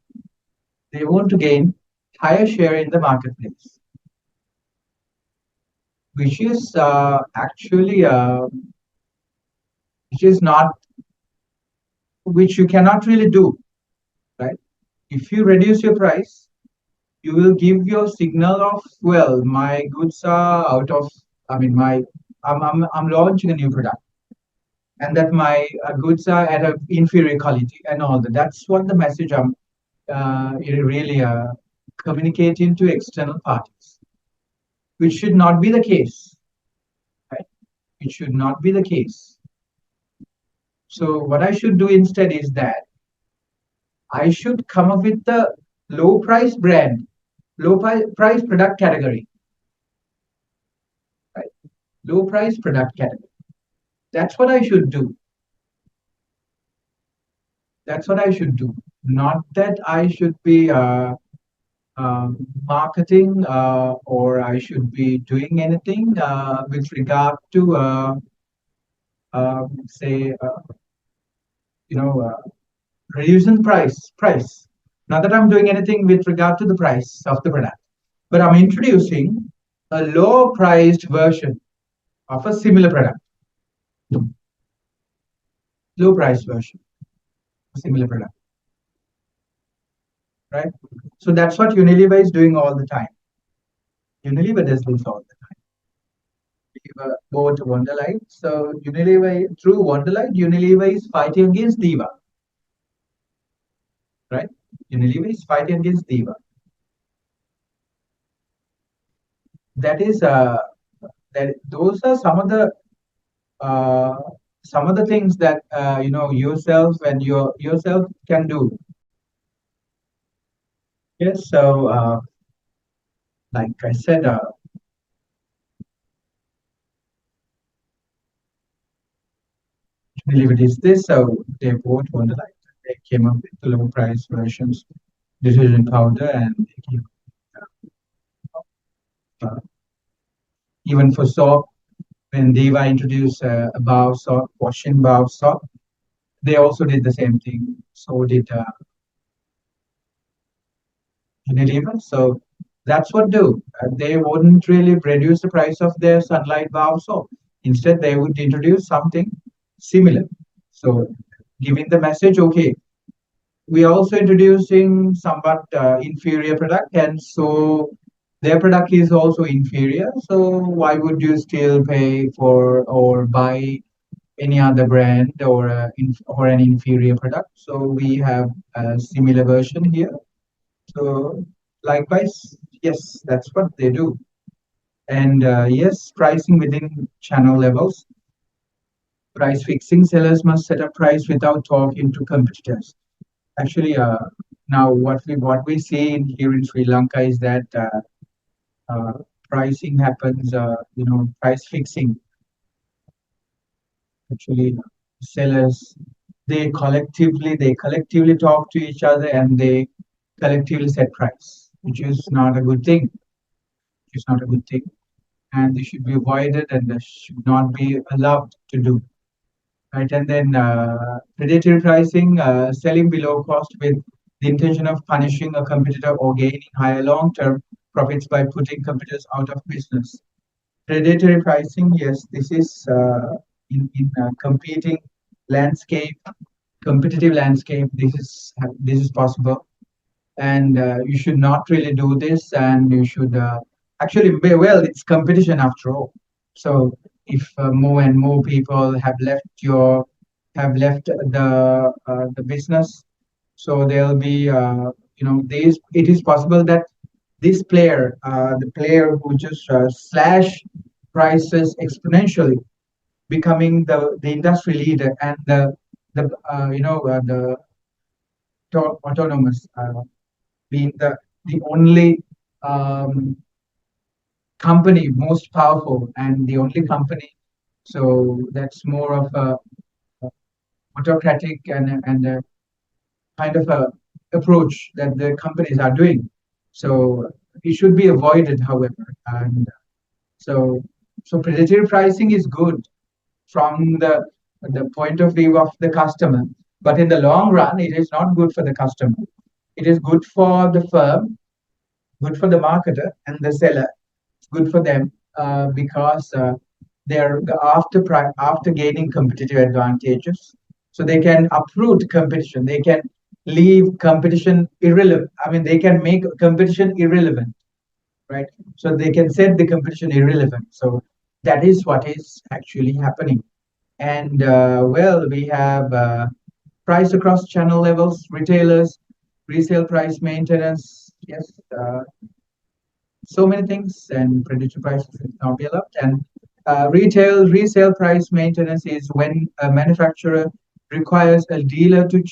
They want to gain higher share in the marketplace, which is which is not which you cannot really do, right? If you reduce your price, you will give your signal of, well, my goods are out of, I mean, I'm launching a new product, and that my goods are at an inferior quality and all that. That's what the message I'm really communicating to external parties, which should not be the case, right? It should not be the case. So what I should do instead is that I should come up with the low price brand, price product category, right? Low price product category. That's what I should do. That's what I should do. Not that I should be marketing or I should be doing anything with regard to say reducing price. Not that I'm doing anything with regard to the price of the product, but I'm introducing a low priced version of a similar product. Low priced version, similar product, right? So that's what Unilever is doing all the time. Unilever does this all the time. Unilever bought Wonderlight. So Unilever, through Wonderlight, Unilever is fighting against Diva, right? Unilever is fighting against Diva. That is those are uh, some of the things that yourself and yourself can do. Yes. So like I said, Unilever is this. So they bought Wonderlight. They came up with the low price versions, detergent powder, and they came, uh, even for soap. When Diva introduced a bar soap, washing bar soap, they also did the same thing. So did Unilever. So that's what do. They wouldn't really reduce the price of their sunlight bar soap. Instead, they would introduce something similar. So giving the message, okay, we are also introducing somewhat inferior product, and so their product is also inferior. So why would you still pay for or buy any other brand or or an inferior product? So we have a similar version here. So likewise, yes, that's what they do. And yes, pricing within channel levels. Price fixing, sellers must set a price without talking to competitors. Actually, now what we see here in Sri Lanka is that pricing happens, price fixing. Actually, sellers they collectively talk to each other and they collectively set price, which is not a good thing. Which is not a good thing, and they should be avoided and they should not be allowed to do. Right, and then predatory pricing, selling below cost with the intention of punishing a competitor or gaining higher long-term profits by putting competitors out of business. Predatory pricing, yes, this is in competing landscape, competitive landscape. This is possible, and you should not really do this. And you should actually, well, it's competition after all. So if more and more people have left the business, so there'll be these. It is possible that this player, the player who just slash prices exponentially, becoming the industry leader and the autonomous, being the only um, company most powerful and the only company. So that's more of a autocratic and a kind of a approach that the companies are doing. So it should be avoided, however. And so so predatory pricing is good from the point of view of the customer, but in the long run, it is not good for the customer. It is good for the firm, good for the marketer and the seller. It's good for them because they're after gaining competitive advantages, so they can uproot competition. They can leave competition irrelevant. I mean, they can make competition irrelevant, right? So they can set the competition irrelevant. So that is what is actually happening. And well, we have price across channel levels, retailers, resale price maintenance. Yes, so many things, and predatory prices will not be allowed. And retail resale price maintenance is when a manufacturer requires a dealer to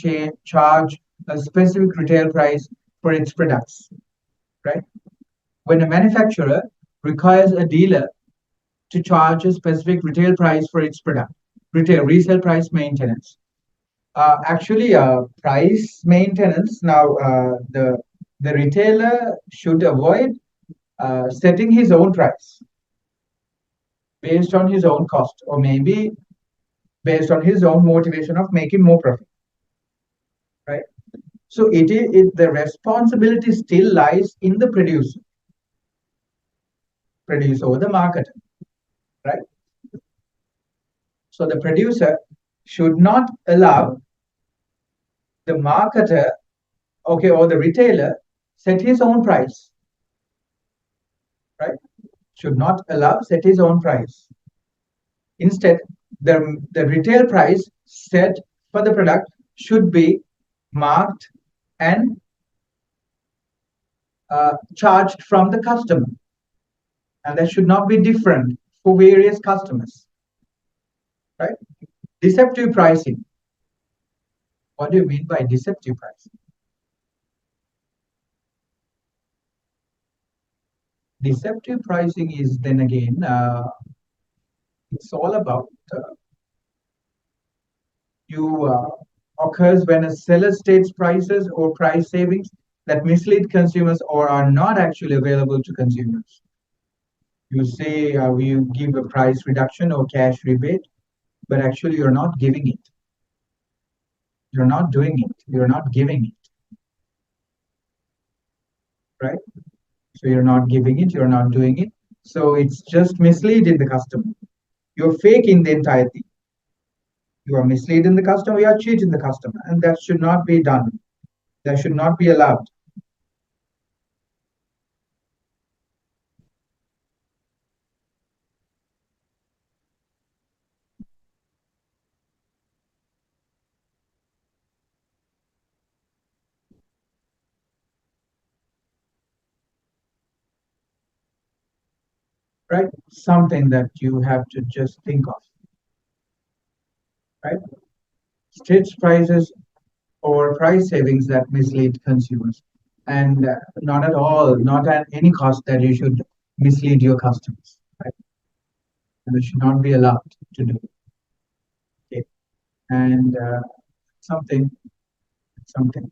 charge a specific retail price for its products, right? When a manufacturer requires a dealer to charge a specific retail price for its product, retail resale price maintenance. Actually, price maintenance now, the retailer should avoid setting his own price based on his own cost, or maybe based on his own motivation of making more profit, right? So the responsibility still lies in the producer or the marketer, right? So the producer should not allow the marketer, okay, or the retailer set his own price, right? Should not allow set his own price. Instead, the retail price set for the product should be marked and charged from the customer, and that should not be different for various customers, right? Deceptive pricing. What do you mean by deceptive pricing? Deceptive pricing is then again, it's all about you occurs when a seller states prices or price savings that mislead consumers or are not actually available to consumers. You say you give a price reduction or cash rebate, but actually you're not giving it. You're not doing it. You're not giving it, right? So you're not giving it. You're not doing it. So it's just misleading the customer. You're faking the entire thing. You are misleading the customer. You are cheating the customer, and that should not be done. That should not be allowed. Right? Something that you have to just think of, right? Staged prices or price savings that mislead consumers, and not at all, not at any cost that you should mislead your customers, right? And they should not be allowed to do it. Okay. And something, something.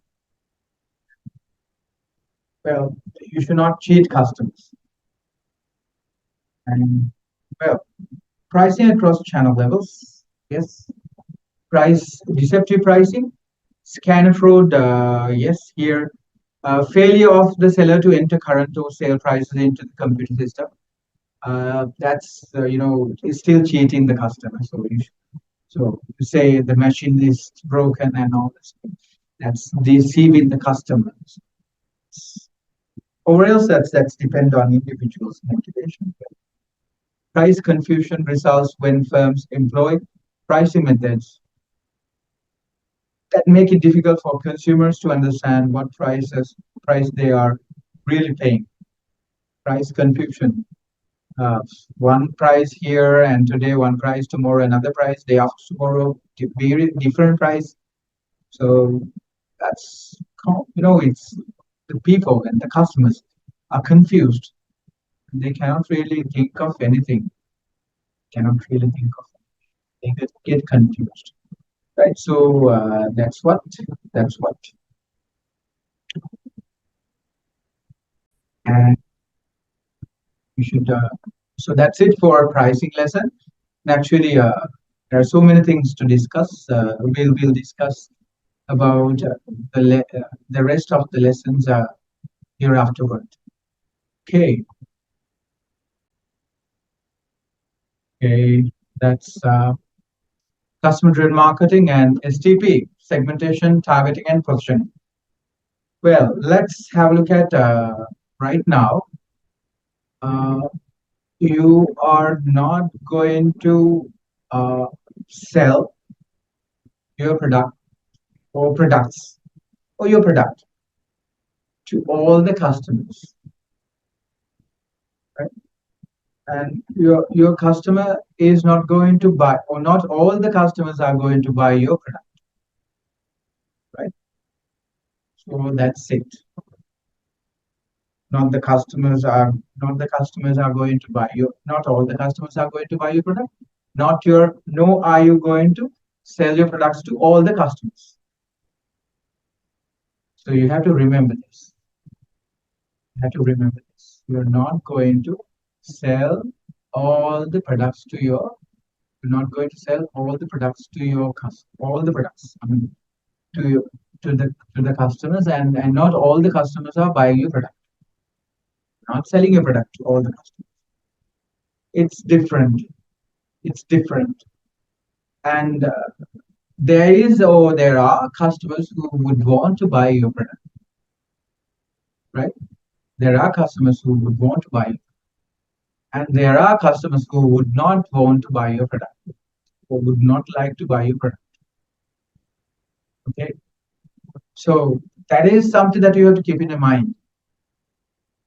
Well, you should not cheat customers. And well, pricing across channel levels. Yes. Deceptive pricing, scanner fraud. Yes, here. Failure of the seller to enter current or sale prices into the computer system. That's is still cheating the customer. So you say the machine is broken and all this. That's deceiving the customers. Or else that's depend on individuals' motivation. Price confusion results when firms employ pricing methods that make it difficult for consumers to understand what price they are really paying. Price confusion. One price here and today, one price tomorrow, another price day after tomorrow, very different price. So that's it's the people and the customers are confused. They cannot really think of anything. Cannot really think of. They get confused. Right. So that's what. And we should. So that's it for our pricing lesson. And actually, there are so many things to discuss. We'll discuss about the rest of the lessons here afterward. Okay. Okay. That's customer-driven marketing and STP, segmentation, targeting, and positioning. Well, let's have a look at right now. Uh, you are not going to uh, sell your product or products or your product to all the customers, right? And your customer is not going to buy, or not all the customers are going to buy your product, right? So that's it. Not the customers are going to buy your, not all the customers are going to buy your product. Not your, no, are you going to sell your products to all the customers? So you have to remember this. You have to remember this. You're not going to sell all the products to your, you're not going to sell all the products to your all the products. I mean, to you, to the customers, and not all the customers are buying your product. You're not selling your product to all the customers. It's different. It's different. And there are customers who would want to buy your product, right? There are customers who would want to buy, and there are customers who would not want to buy your product or would not like to buy your product. Okay, so that is something that you have to keep in mind.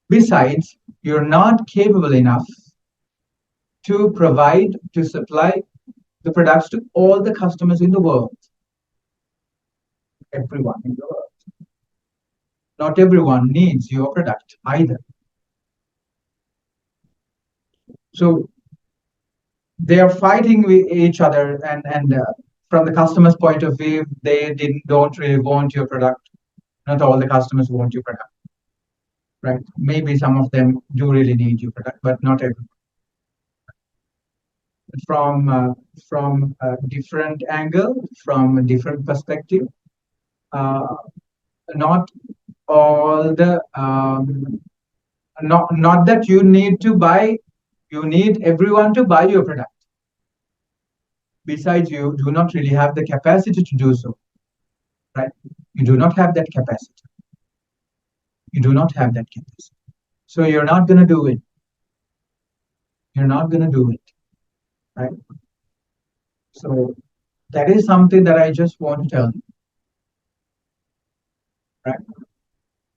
Besides, you're not capable enough to supply the products to all the customers in the world. Everyone in the world. Not everyone needs your product either. So they are fighting with each other, and from the customer's point of view, they don't really want your product. Not all the customers want your product, right? Maybe some of them do really need your product, but not everyone. From a different angle, from a different perspective, uh, not all the not that you need to buy, you need everyone to buy your product. Besides, you do not really have the capacity to do so, right? You do not have that capacity. You do not have that capacity. So you're not going to do it. You're not going to do it, right? So that is something that I just want to tell you, right?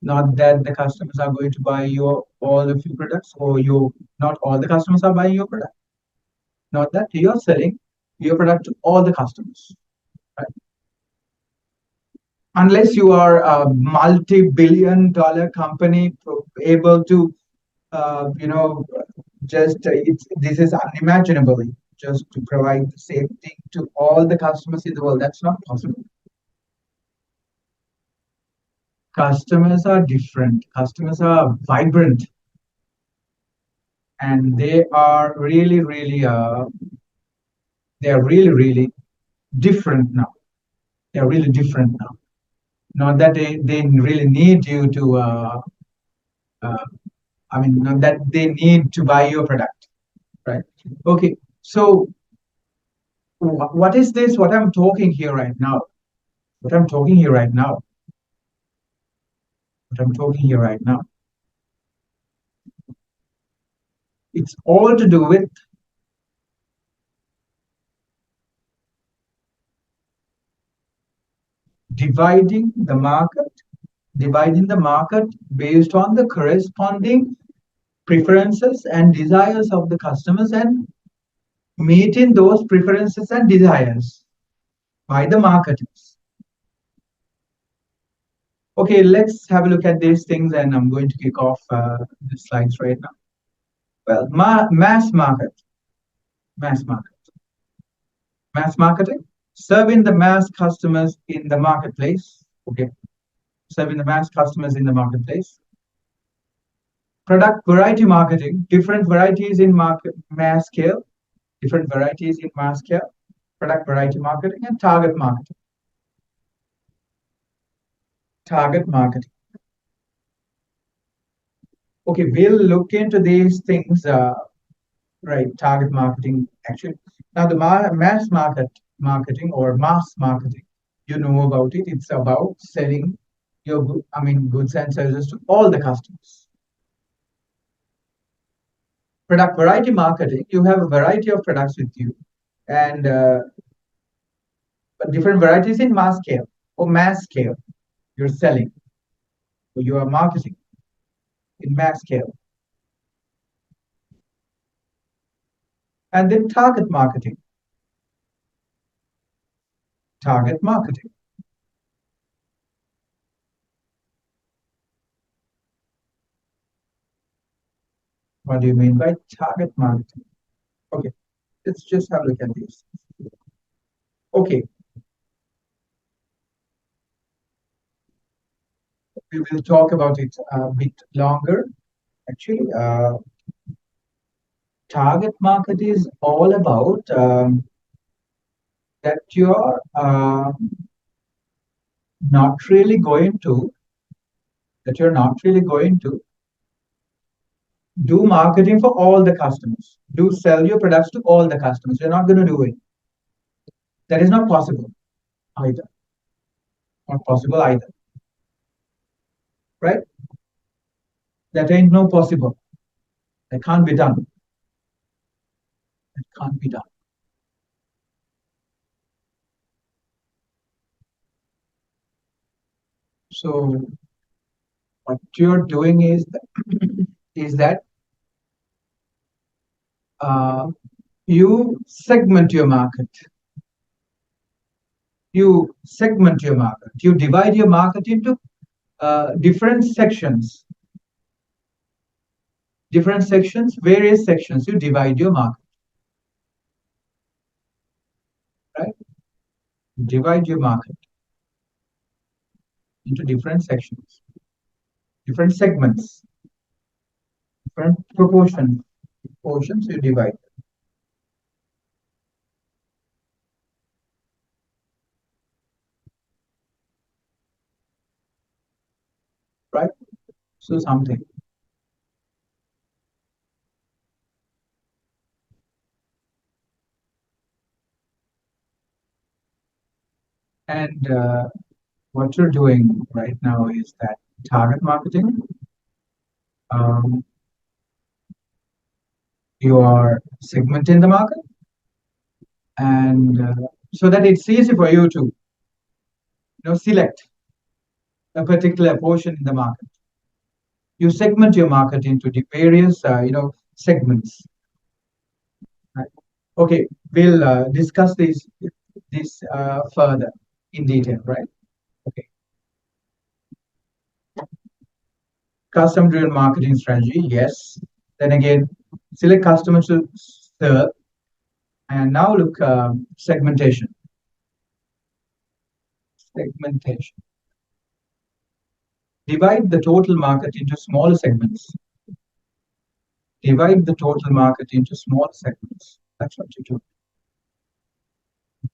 Not that the customers are going to buy your all of your products, or you not all the customers are buying your product. Not that you're selling your product to all the customers, right? Unless you are a multi-billion-dollar company able to you know, just this is unimaginable. Just to provide the same thing to all the customers in the world, that's not possible. Customers are different. Customers are vibrant, and they are really different now. They are really different now. Not that they really need you to. Uh, I mean, not that they need to buy your product, right? Okay. So what is this? What I'm talking here right now? What I'm talking here right now? What I'm talking here right now? It's all to do with dividing the market, dividing the market based on the corresponding preferences and desires of the customers and meeting those preferences and desires by the marketers. Okay, let's have a look at these things, and I'm going to kick off the slides right now. Well, mass market, mass marketing, serving the mass customers in the marketplace. Okay, serving the mass customers in the marketplace. Product variety marketing, different varieties in market mass scale, different varieties in mass scale. Product variety marketing and target marketing. Target marketing. Okay, we'll look into these things. Right, target marketing actually. Now the mass marketing or mass marketing, you know about it. It's about selling your goods and services to all the customers. Product variety marketing, you have a variety of products with you, and but different varieties in mass scale or mass scale. You're selling, or you are marketing in mass scale, and then target marketing. Target marketing. What do you mean by target marketing? Okay, let's just have a look at this. Okay, we will talk about it a bit longer. Actually, target market is all about that you're not really going to that you're not really going to do marketing for all the customers. Do sell your products to all the customers. You're not going to do it. That is not possible either. Not possible either. Right? That ain't no possible. That can't be done. That can't be done. So what you're doing is that you segment your market. You segment your market. You divide your market into different sections. Different sections, various sections. You divide your market. Right? Divide your market into different sections, different segments, different proportions you divide. Right? So something. And what you're doing right now is that target marketing. You are segmenting the market, and so that it's easy for you to select a particular portion in the market. You segment your market into the various segments. Right? Okay, we'll discuss this further in detail, right? Okay. Custom-driven marketing strategy, yes. Then again, select customers to serve. And now look, segmentation. Segmentation. Divide the total market into smaller segments. Divide the total market into small segments. That's what you do.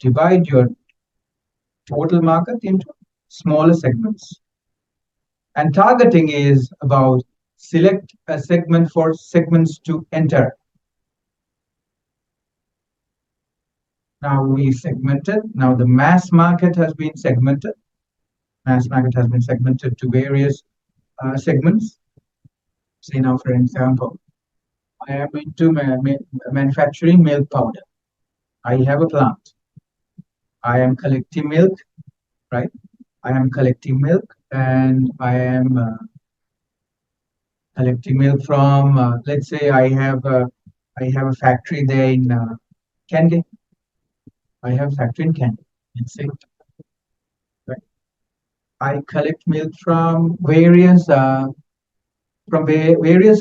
Divide your total market into smaller segments. And targeting is about select a segment for segments to enter. Now we segmented. Now the mass market has been segmented. Mass market has been segmented to various segments. Say now, for example, I am into manufacturing milk powder. I have a plant. I am collecting milk, right? I am collecting milk, and I am collecting milk from. Let's say I have a factory there in Kandy. I have a factory in Kandy. Let's say, right? I collect milk from various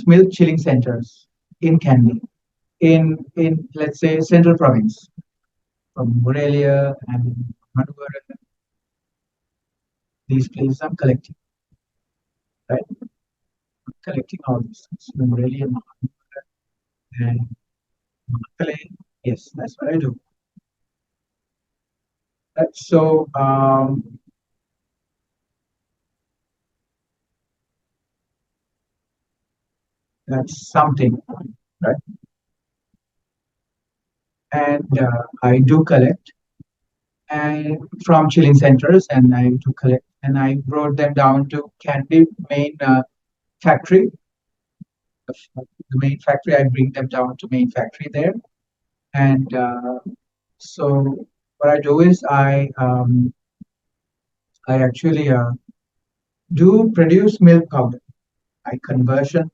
milk chilling centers in Kandy, in let's say central province, from Morelia and Manuvara. These places I'm collecting, right? I'm collecting all these things. Morelia and Makale. Yes, that's what I do. So that's something, right? And I do collect and from chilling centers, and I do collect, and I brought them down to Kandy main factory. The main factory, I bring them down to main factory there, and so what I do is I actually do produce milk powder. I conversion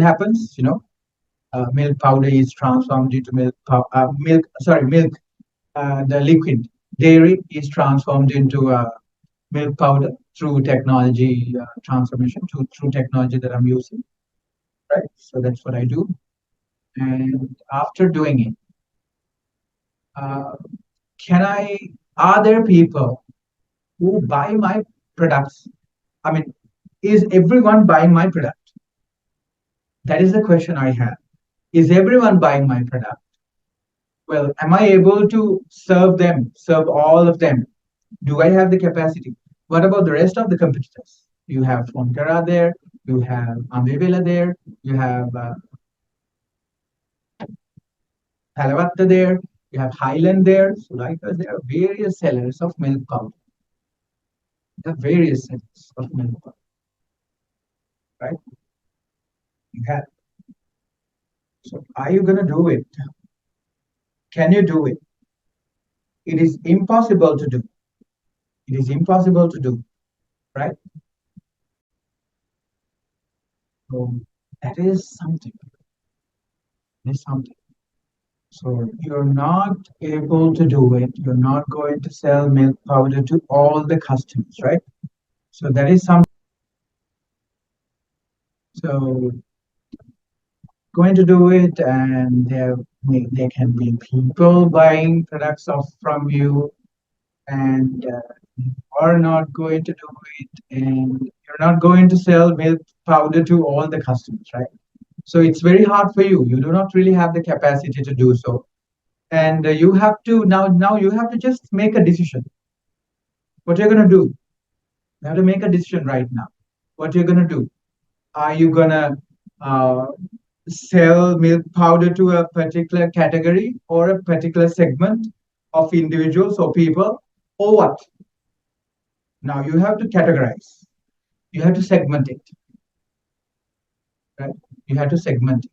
happens, milk powder is transformed into milk. The liquid dairy is transformed into milk powder through technology transformation, through technology that I'm using, right? So that's what I do. And after doing it, uh, are there people who buy my products? I mean, is everyone buying my product? That is the question I have. Is everyone buying my product? Well, am I able to serve all of them? Do I have the capacity? What about the rest of the competitors? You have Fonterra there, you have Ambivela there, you have Palavatta there, you have Highland there. So likewise, there are various sellers of milk powder. There are various sellers of milk powder, right? You have. So are you going to do it? Can you do it? It is impossible to do. It is impossible to do, right? So that is something. That is something. So you're not able to do it. You're not going to sell milk powder to all the customers, right? So that is something. So going to do it, and there can be people buying products from you, and you are not going to do it, and you're not going to sell milk powder to all the customers, right? So it's very hard for you. You do not really have the capacity to do so, and you have to now you have to just make a decision. What you're going to do? You have to make a decision right now. What you're going to do? Are you going to uh, sell milk powder to a particular category or a particular segment of individuals or people, or what? Now you have to categorize. You have to segment it, right? You have to segment it.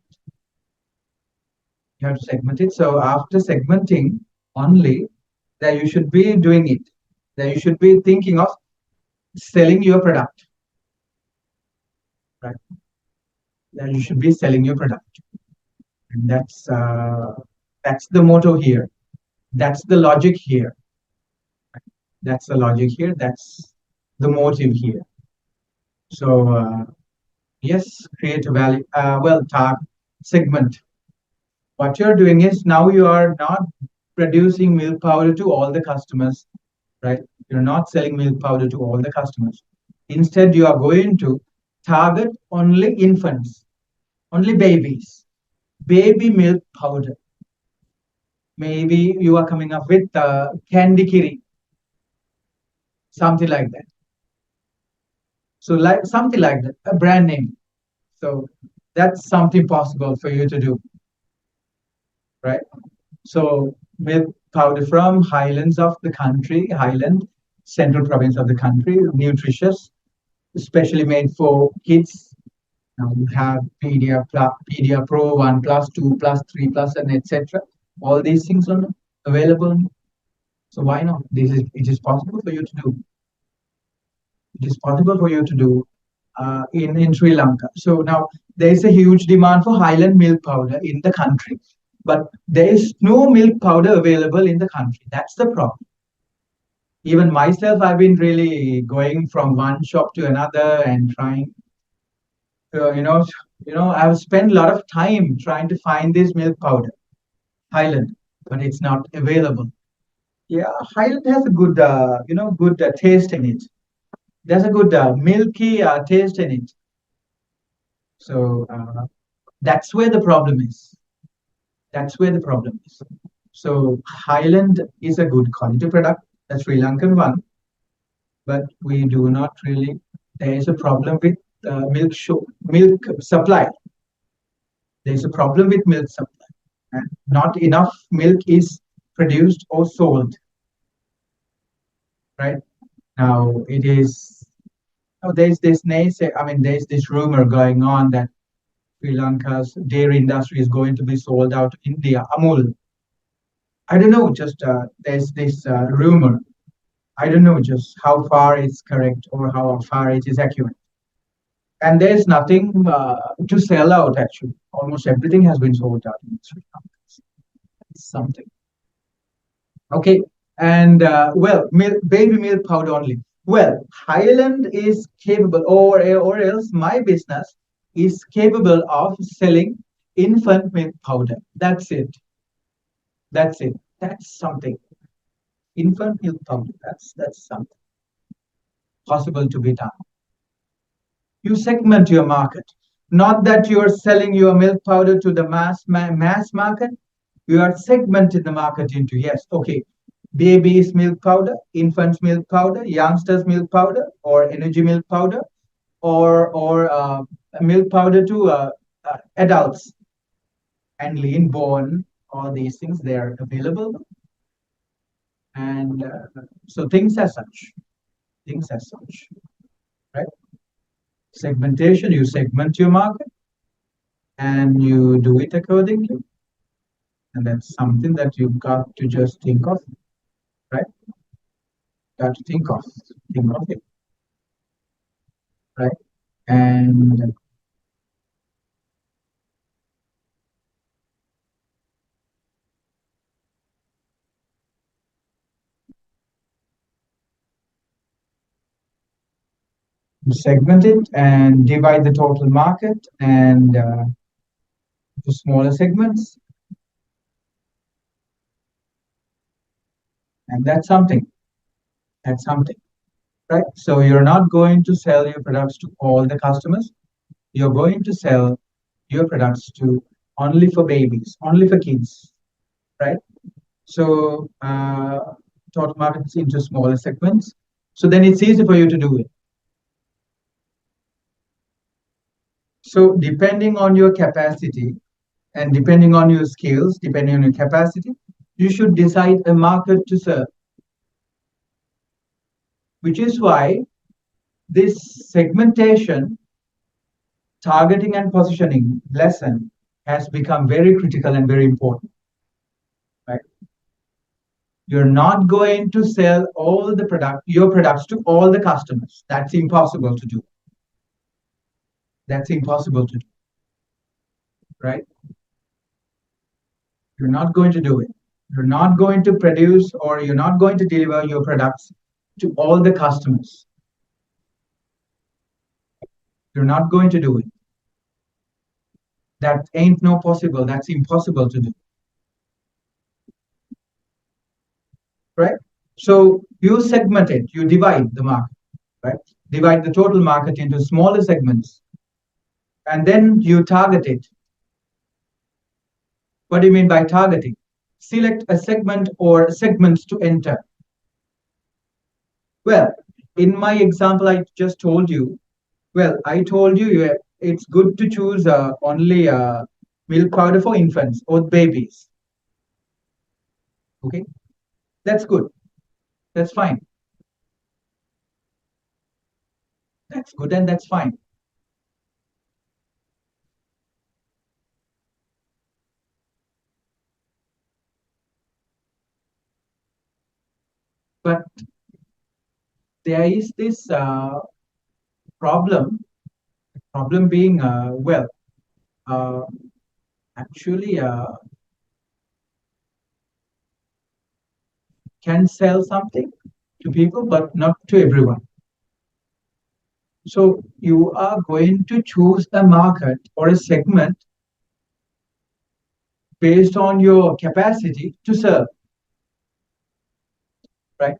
You have to segment it. So after segmenting only, that you should be doing it. That you should be thinking of selling your product, right? That you should be selling your product, and that's the motto here. That's the logic here. That's the logic here. That's the motive here. So Yes, create a value. Well, target segment. What you're doing is now you are not producing milk powder to all the customers, right? You're not selling milk powder to all the customers. Instead, you are going to target only infants, only babies, baby milk powder. Maybe you are coming up with candy kiri, something like that. So, like something like that, a brand name. So, that's something possible for you to do, right? So milk powder from highlands of the country, highland, central province of the country, nutritious, especially made for kids. Now you have Pedia Pro 1 plus 2 plus 3 plus and etc. All these things are available. So why not? It is possible for you to do. It is possible for you to do in Sri Lanka. So now there is a huge demand for highland milk powder in the country, but there is no milk powder available in the country. That's the problem. Even myself, I've been really going from one shop to another and trying to, I've spent a lot of time trying to find this milk powder, Highland, but it's not available. Yeah, Highland has a good, good taste in it. There's a good milky taste in it. So that's where the problem is. That's where the problem is. So Highland is a good quality product, the Sri Lankan one, but we do not really. There is a problem with milk supply. There is a problem with milk supply, and not enough milk is produced or sold. Right now, it is. Oh, there's this naysay. I mean, there's this rumor going on that Sri Lanka's dairy industry is going to be sold out to India. Amul. I don't know. Just there's this rumor. I don't know just how far it's correct or how far it is accurate. And there's nothing to sell out actually. Almost everything has been sold out in Sri Lanka. Something. Okay. And baby milk powder only. Well, Highland is capable, or else my business is capable of selling infant milk powder. That's it. That's it. That's something. Infant milk powder. That's something possible to be done. You segment your market. Not that you're selling your milk powder to the mass market. You are segmenting the market into, yes, okay, baby's milk powder, infant's milk powder, youngsters milk powder, or energy milk powder, or milk powder to adults and lean bone. All these things they are available, and so things as such, right? Segmentation. You segment your market and you do it accordingly. And that's something that you've got to just think of, right? Got to think of it, right? And segment it and divide the total market and to smaller segments. And that's something. That's something, right? So you're not going to sell your products to all the customers. You're going to sell your products to only for babies, only for kids, right? So total markets into smaller segments. So then it's easy for you to do it. So depending on your capacity and depending on your skills, depending on your capacity, you should decide a market to serve, which is why this segmentation, targeting and positioning lesson has become very critical and very important, right? You're not going to sell your products to all the customers. That's impossible to do. That's impossible to do, right? You're not going to do it. You're not going to produce or you're not going to deliver your products to all the customers. You're not going to do it. That ain't no possible. That's impossible to do, right? So you segment it, you divide the market, right? Divide the total market into smaller segments, and then you target it. What do you mean by targeting? Select a segment or segments to enter. Well, in my example, I just told you, well, I told you it's good to choose only milk powder for infants or babies. Okay, that's good. That's fine. That's good and that's fine. But there is this problem. Problem being, uh, actually can sell something to people, but not to everyone. So you are going to choose a market or a segment based on your capacity to serve, right?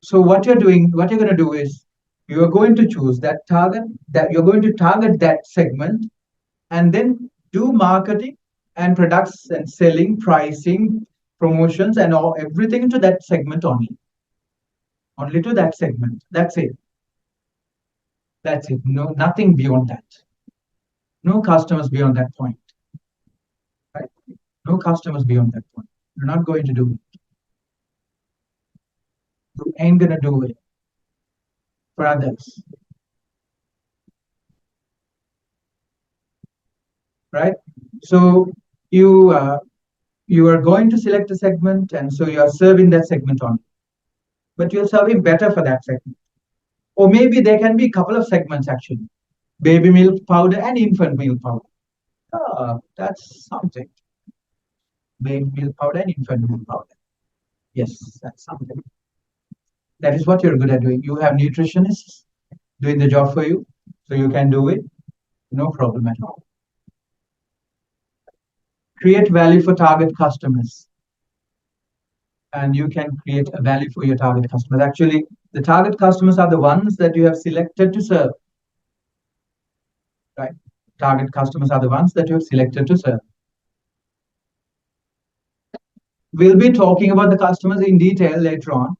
So what you're going to do is you are going to choose that target, that you're going to target that segment, and then do marketing and products and selling, pricing, promotions, and all everything to that segment only to that segment. That's it. That's it. No, nothing beyond that. No customers beyond that point. Right? No customers beyond that point. You're not going to do it. You ain't gonna do it for others, right? So you you are going to select a segment, and so you are serving that segment on. But you're serving better for that segment. Or maybe there can be a couple of segments actually: baby milk powder and infant milk powder. That's something. Baby milk powder and infant milk powder. Yes, that's something. That is what you're good at doing. You have nutritionists doing the job for you, so you can do it. No problem at all. Create value for target customers, and you can create a value for your target customers. Actually, the target customers are the ones that you have selected to serve, right? Target customers are the ones that you have selected to serve. We'll be talking about the customers in detail later on,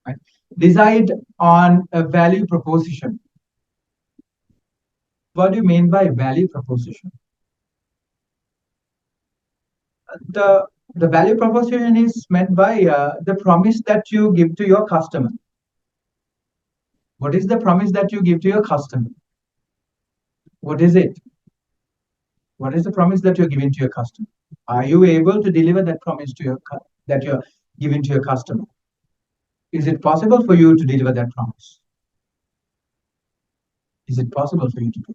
right? Decide on a value proposition. What do you mean by value proposition? The the value proposition is meant by the promise that you give to your customer. What is the promise that you give to your customer? What is it? What is the promise that you're giving to your customer? Are you able to deliver that promise to that you're giving to your customer? Is it possible for you to deliver that promise? Is it possible for you to do?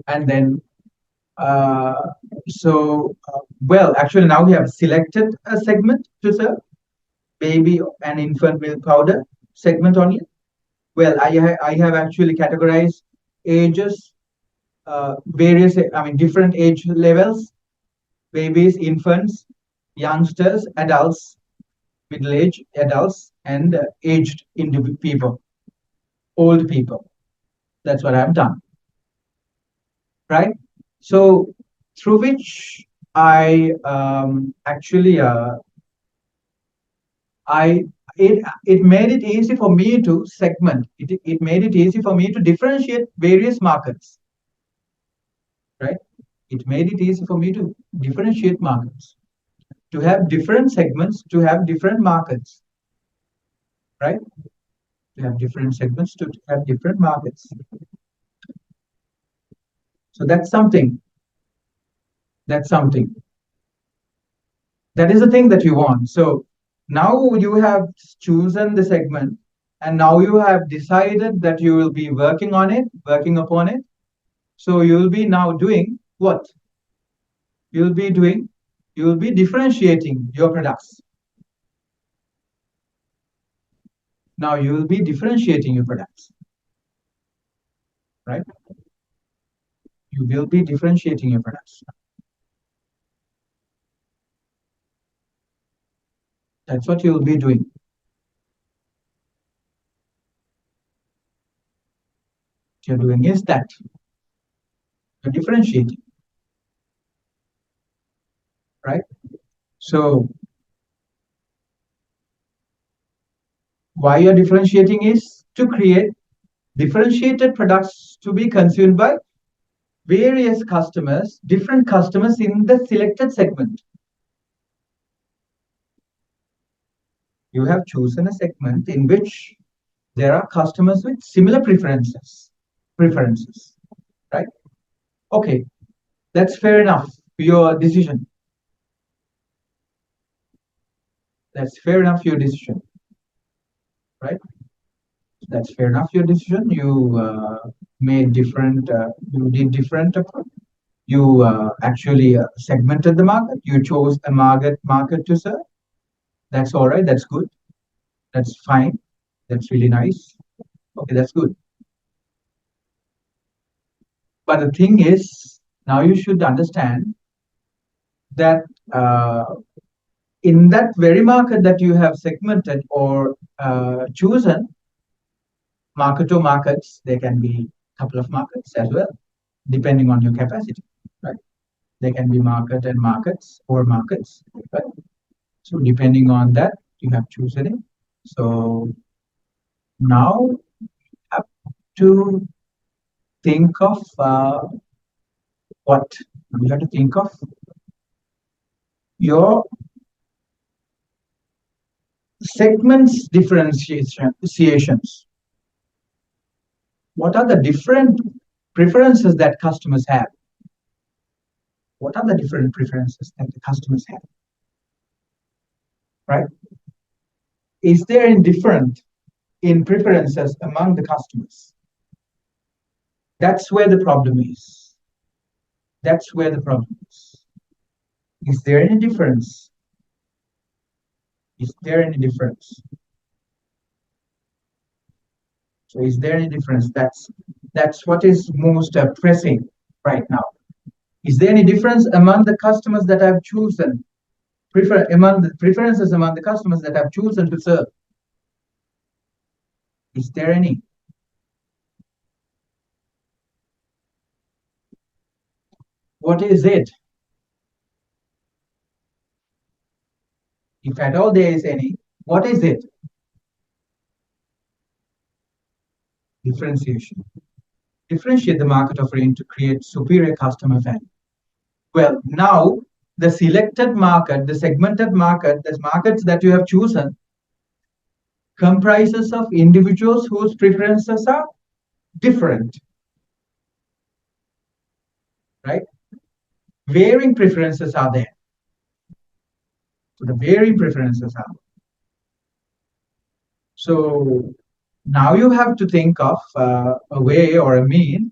And then, uh, well, actually, now we have selected a segment to serve, baby and infant milk powder segment only. Well, I have actually categorized ages, various, I mean, different age levels: babies, infants, youngsters, adults, middle-aged adults, and aged people, old people. That's what I've done, right? So through which I actually I it made it easy for me to segment. It made it easy for me to differentiate various markets, right? It made it easy for me to differentiate markets, to have different segments, to have different markets, right? To have different segments, to have different markets. So that's something. That's something. That is the thing that you want. So now you have chosen the segment, and now you have decided that you will be working on it, working upon it. So you will be now doing what? You'll be doing, you will be differentiating your products. Now you will be differentiating your products. right? You will be differentiating your products. That's what you'll be doing. What you're doing is that you're differentiating, right? So why you're differentiating is to create differentiated products to be consumed by various customers, different customers in the selected segment. You have chosen a segment in which there are customers with similar preferences, right? Okay, that's fair enough. Your decision. That's fair enough. Your decision, right? That's fair enough. Your decision. You made different. You did different approach. You actually segmented the market. You chose a market to serve. That's all right. That's good. That's fine. That's really nice. Okay, that's good. But the thing is, now you should understand that in that very market that you have segmented or chosen, market to markets, there can be a couple of markets as well, depending on your capacity, right? There can be market and markets or markets, right? So depending on that, you have chosen it. So now you have to think of what you have to think of your segments differentiations. What are the different preferences that customers have? What are the different preferences that the customers have? Right? Is there any different in preferences among the customers? That's where the problem is. That's where the problem is. Is there any difference? Is there any difference? So is there any difference? That's what is most pressing right now. Is there any difference among the customers that I've chosen? Among the preferences among the customers that I've chosen to serve? Is there any? What is it? If at all there is any, what is it? Differentiation. Differentiate the market offering to create superior customer value. Well, now the selected market, the segmented market, the markets that you have chosen comprises of individuals whose preferences are different, right? Varying preferences are there. So the varying preferences are there. So now you have to think of a way or a mean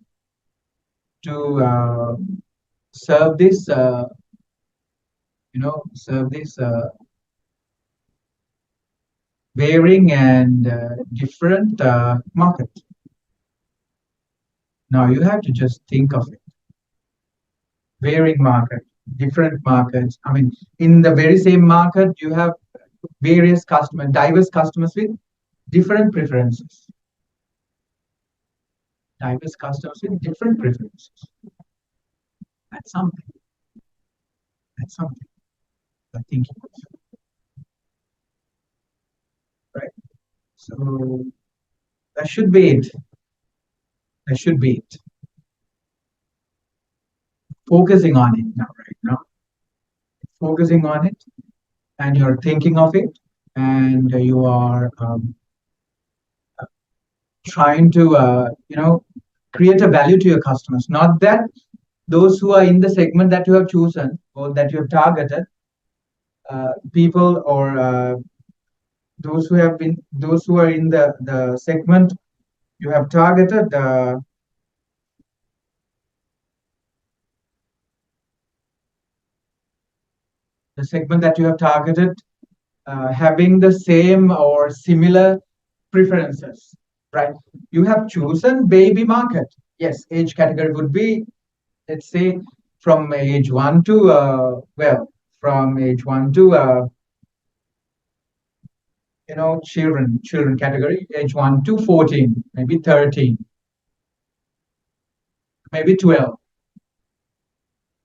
to serve this, serve this varying and different market. Now you have to just think of it. Varying market, different markets. I mean, in the very same market, you have various customers, diverse customers with different preferences. Diverse customers with different preferences. That's something. That's something. I think, right? So that should be it. That should be it. Focusing on it now, right now. Focusing on it, and you're thinking of it, and you are trying to, create a value to your customers. Not that those who are in the segment that you have chosen or that you have targeted, people or those who are in the segment you have targeted, the segment that you have targeted having the same or similar preferences. right? You have chosen baby market. Yes, age category would be, let's say, from age 1 to, from age 1 to, children category, age 1 to 14, maybe 13, maybe 12,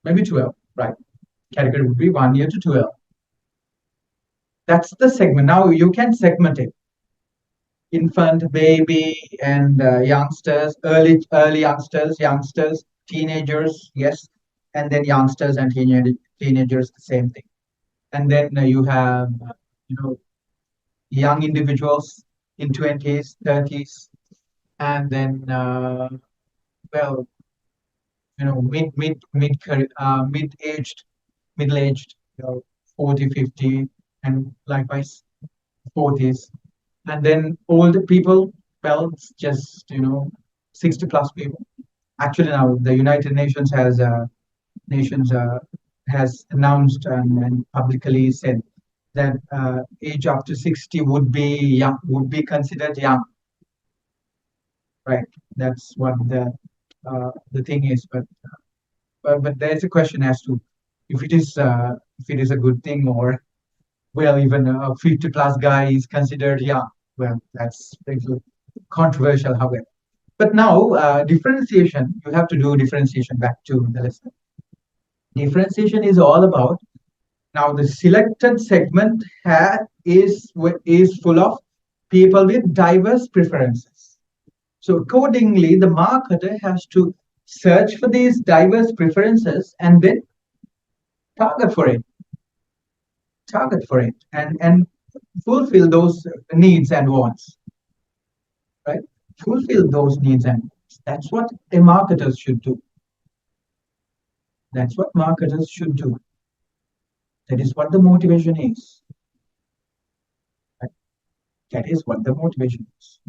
maybe 12, right? Category would be 1 year to 12. That's the segment. Now you can segment it: infant, baby, and youngsters, early youngsters, teenagers, yes, and then youngsters and teenagers, the same thing. And then you have, you know, young individuals in 20s, 30s, and then, well, mid-aged, middle-aged, 40, 50, and likewise 40s. And then older people, well, it's just, 60 plus people. Actually, now the United Nations has announced and publicly said that age up to 60 would be young, would be considered young, right? That's what the thing is. But there's a question as to if it is a good thing, or, well, even a 50 plus guy is considered young. Well, that's little controversial, however. But now, differentiation, you have to do differentiation. Back to the lesson. Differentiation is all about, now the selected segment is full of people with diverse preferences. So accordingly, the marketer has to search for these diverse preferences and then target for it, and fulfill those needs and wants, right? Fulfill those needs and wants. That's what a marketer should do. That's what marketers should do. That is what the motivation is. Right? That is what the motivation is.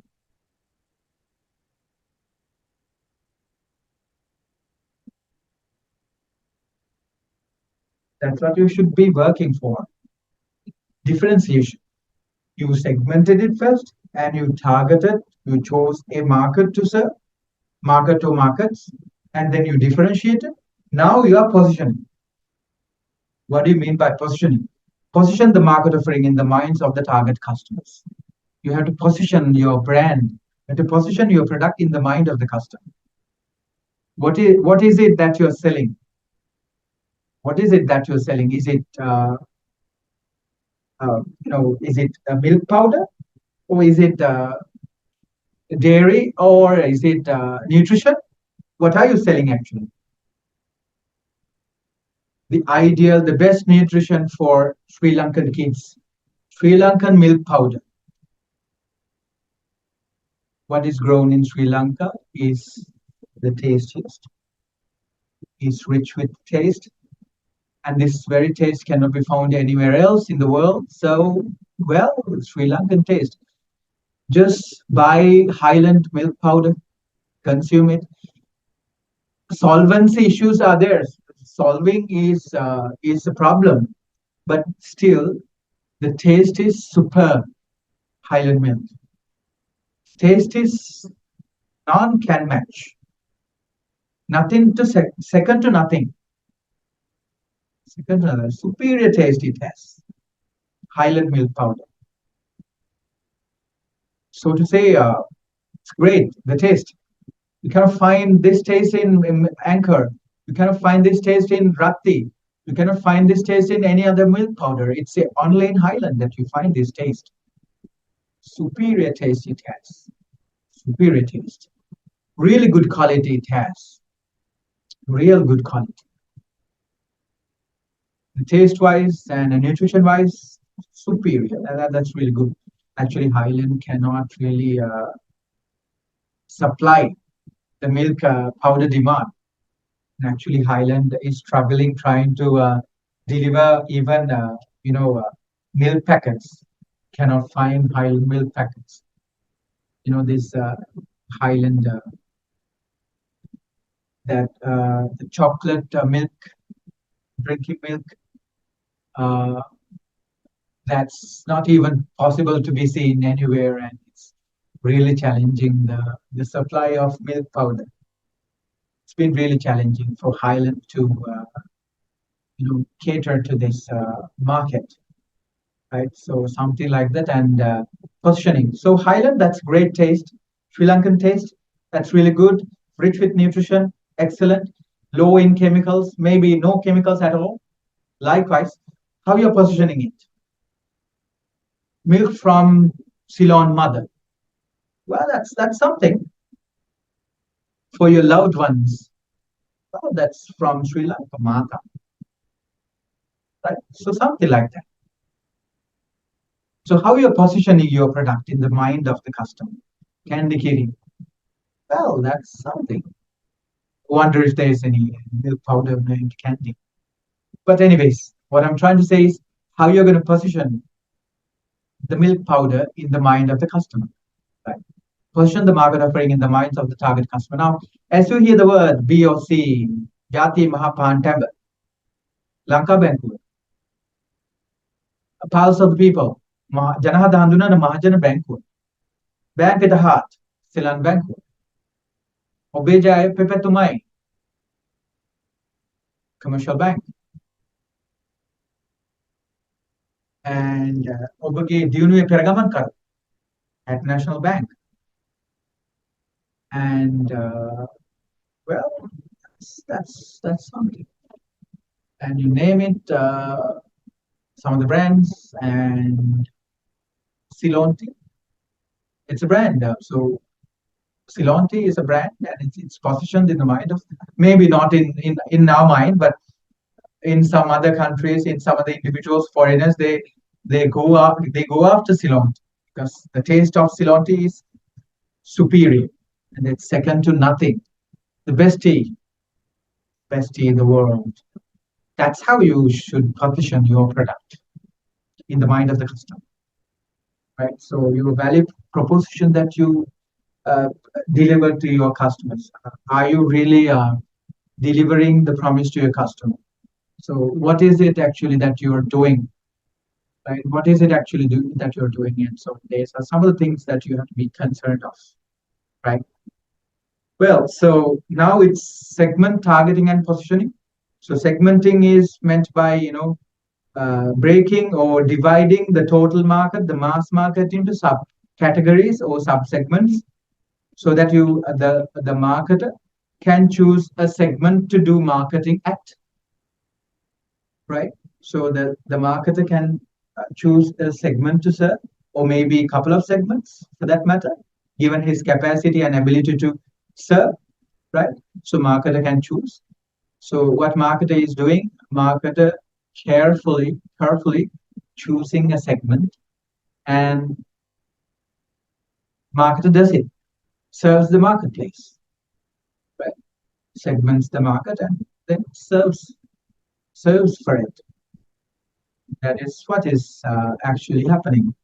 That's what you should be working for. Differentiation. You segmented it first and you targeted, you chose a market to serve, market to markets, and then you differentiated. Now you are positioning. What do you mean by positioning? Position the market offering in the minds of the target customers. You have to position your brand, you have to position your product in the mind of the customer. What is it that you're selling? What is it that you're selling? Is it is it milk powder, or is it dairy, or is it nutrition? What are you selling actually? The best nutrition for Sri Lankan kids, Sri Lankan milk powder. What is grown in Sri Lanka is the tastiest, is rich with taste, and this very taste cannot be found anywhere else in the world. So, well, Sri Lankan taste. Just buy Highland milk powder, consume it. Solvency issues are there. Solving is a problem, but still the taste is superb. Highland milk. Taste is none can match. Nothing to second to nothing. Second to nothing. Superior taste it has. Highland milk powder. So to say, it's great. The taste. You cannot find this taste in Anchor. You cannot find this taste in Ratti. You cannot find this taste in any other milk powder. It's a only in Highland that you find this taste. Superior taste it has. Superior taste. Really good quality it has. Real good quality. Taste wise and nutrition wise, superior. That's really good. Actually, Highland cannot really supply the milk powder demand. And actually, Highland is struggling trying to deliver even milk packets. Cannot find Highland milk packets. This Highland, that the chocolate milk, drinking milk, uh, that's not even possible to be seen anywhere, and really challenging the supply of milk powder. It's been really challenging for Highland to cater to this market, right? So something like that, and positioning. So Highland, that's great taste. Sri Lankan taste, that's really good. Rich with nutrition, excellent. Low in chemicals, maybe no chemicals at all. Likewise, how you're positioning it. Milk from Ceylon mother. Well, that's something for your loved ones. Well, that's from Sri Lanka, Mata, right? So something like that. So how you're positioning your product in the mind of the customer. Candy kitty. Well, that's something. Wonder if there's any milk powder named candy. But anyways, what I'm trying to say is how you're going to position the milk powder in the mind of the customer. Right? Position the market offering in the minds of the target customer. Now, as you hear the word BOC, Jati Mahapan Temple, Lanka Bank, pulse of the people, Janahada Handuna Mahajana Bank, Bank with the heart, Silan Bank, Obeja Pepe Tumai, commercial bank, and Obagi Dunu Peragamankar at National Bank. And well, that's something. And you name it, some of the brands, and Silonti, it's a brand. So Silonti is a brand, and it's positioned in the mind of, maybe not in our mind, but in some other countries, in some other individuals, foreigners, they go after Silonti because the taste of Silonti is superior, and it's second to nothing. The best tea in the world. That's how you should position your product in the mind of the customer, right? So your value proposition that you uh, deliver to your customers, are you really delivering the promise to your customer? So what is it actually that you're doing, right? What is it actually that you're doing? And so these are some of the things that you have to be concerned of, right? Well, so now it's segment targeting and positioning. So segmenting is meant by, breaking or dividing the total market, the mass market, into subcategories or subsegments, so that the marketer can choose a segment to do marketing at, right? So the marketer can choose a segment to serve, or maybe a couple of segments for that matter, given his capacity and ability to serve, right? So marketer can choose. So what marketer is doing, marketer carefully choosing a segment, and marketer does it, serves the marketplace, right? Segments the market and then serves for it. That is what is actually happening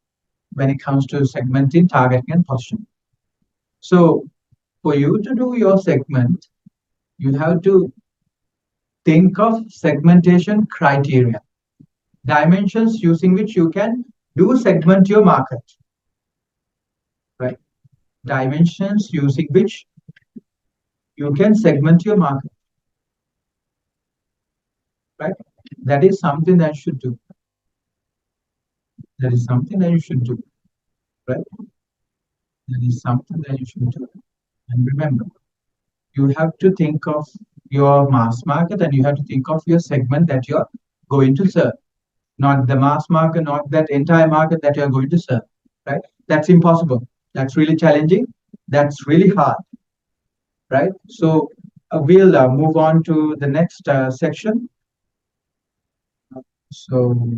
when it comes to segmenting, targeting, and positioning. So for you to do your segment, you have to think of segmentation criteria, dimensions using which you can do segment your market, right? Dimensions using which you can segment your market, right? That is something that you should do. That is something that you should do, right? That is something that you should do. And remember, you have to think of your mass market, and you have to think of your segment that you're going to serve, not the mass market, not that entire market that you're going to serve, right? That's impossible. That's really challenging. That's really hard, right? So we'll move on to the next section. So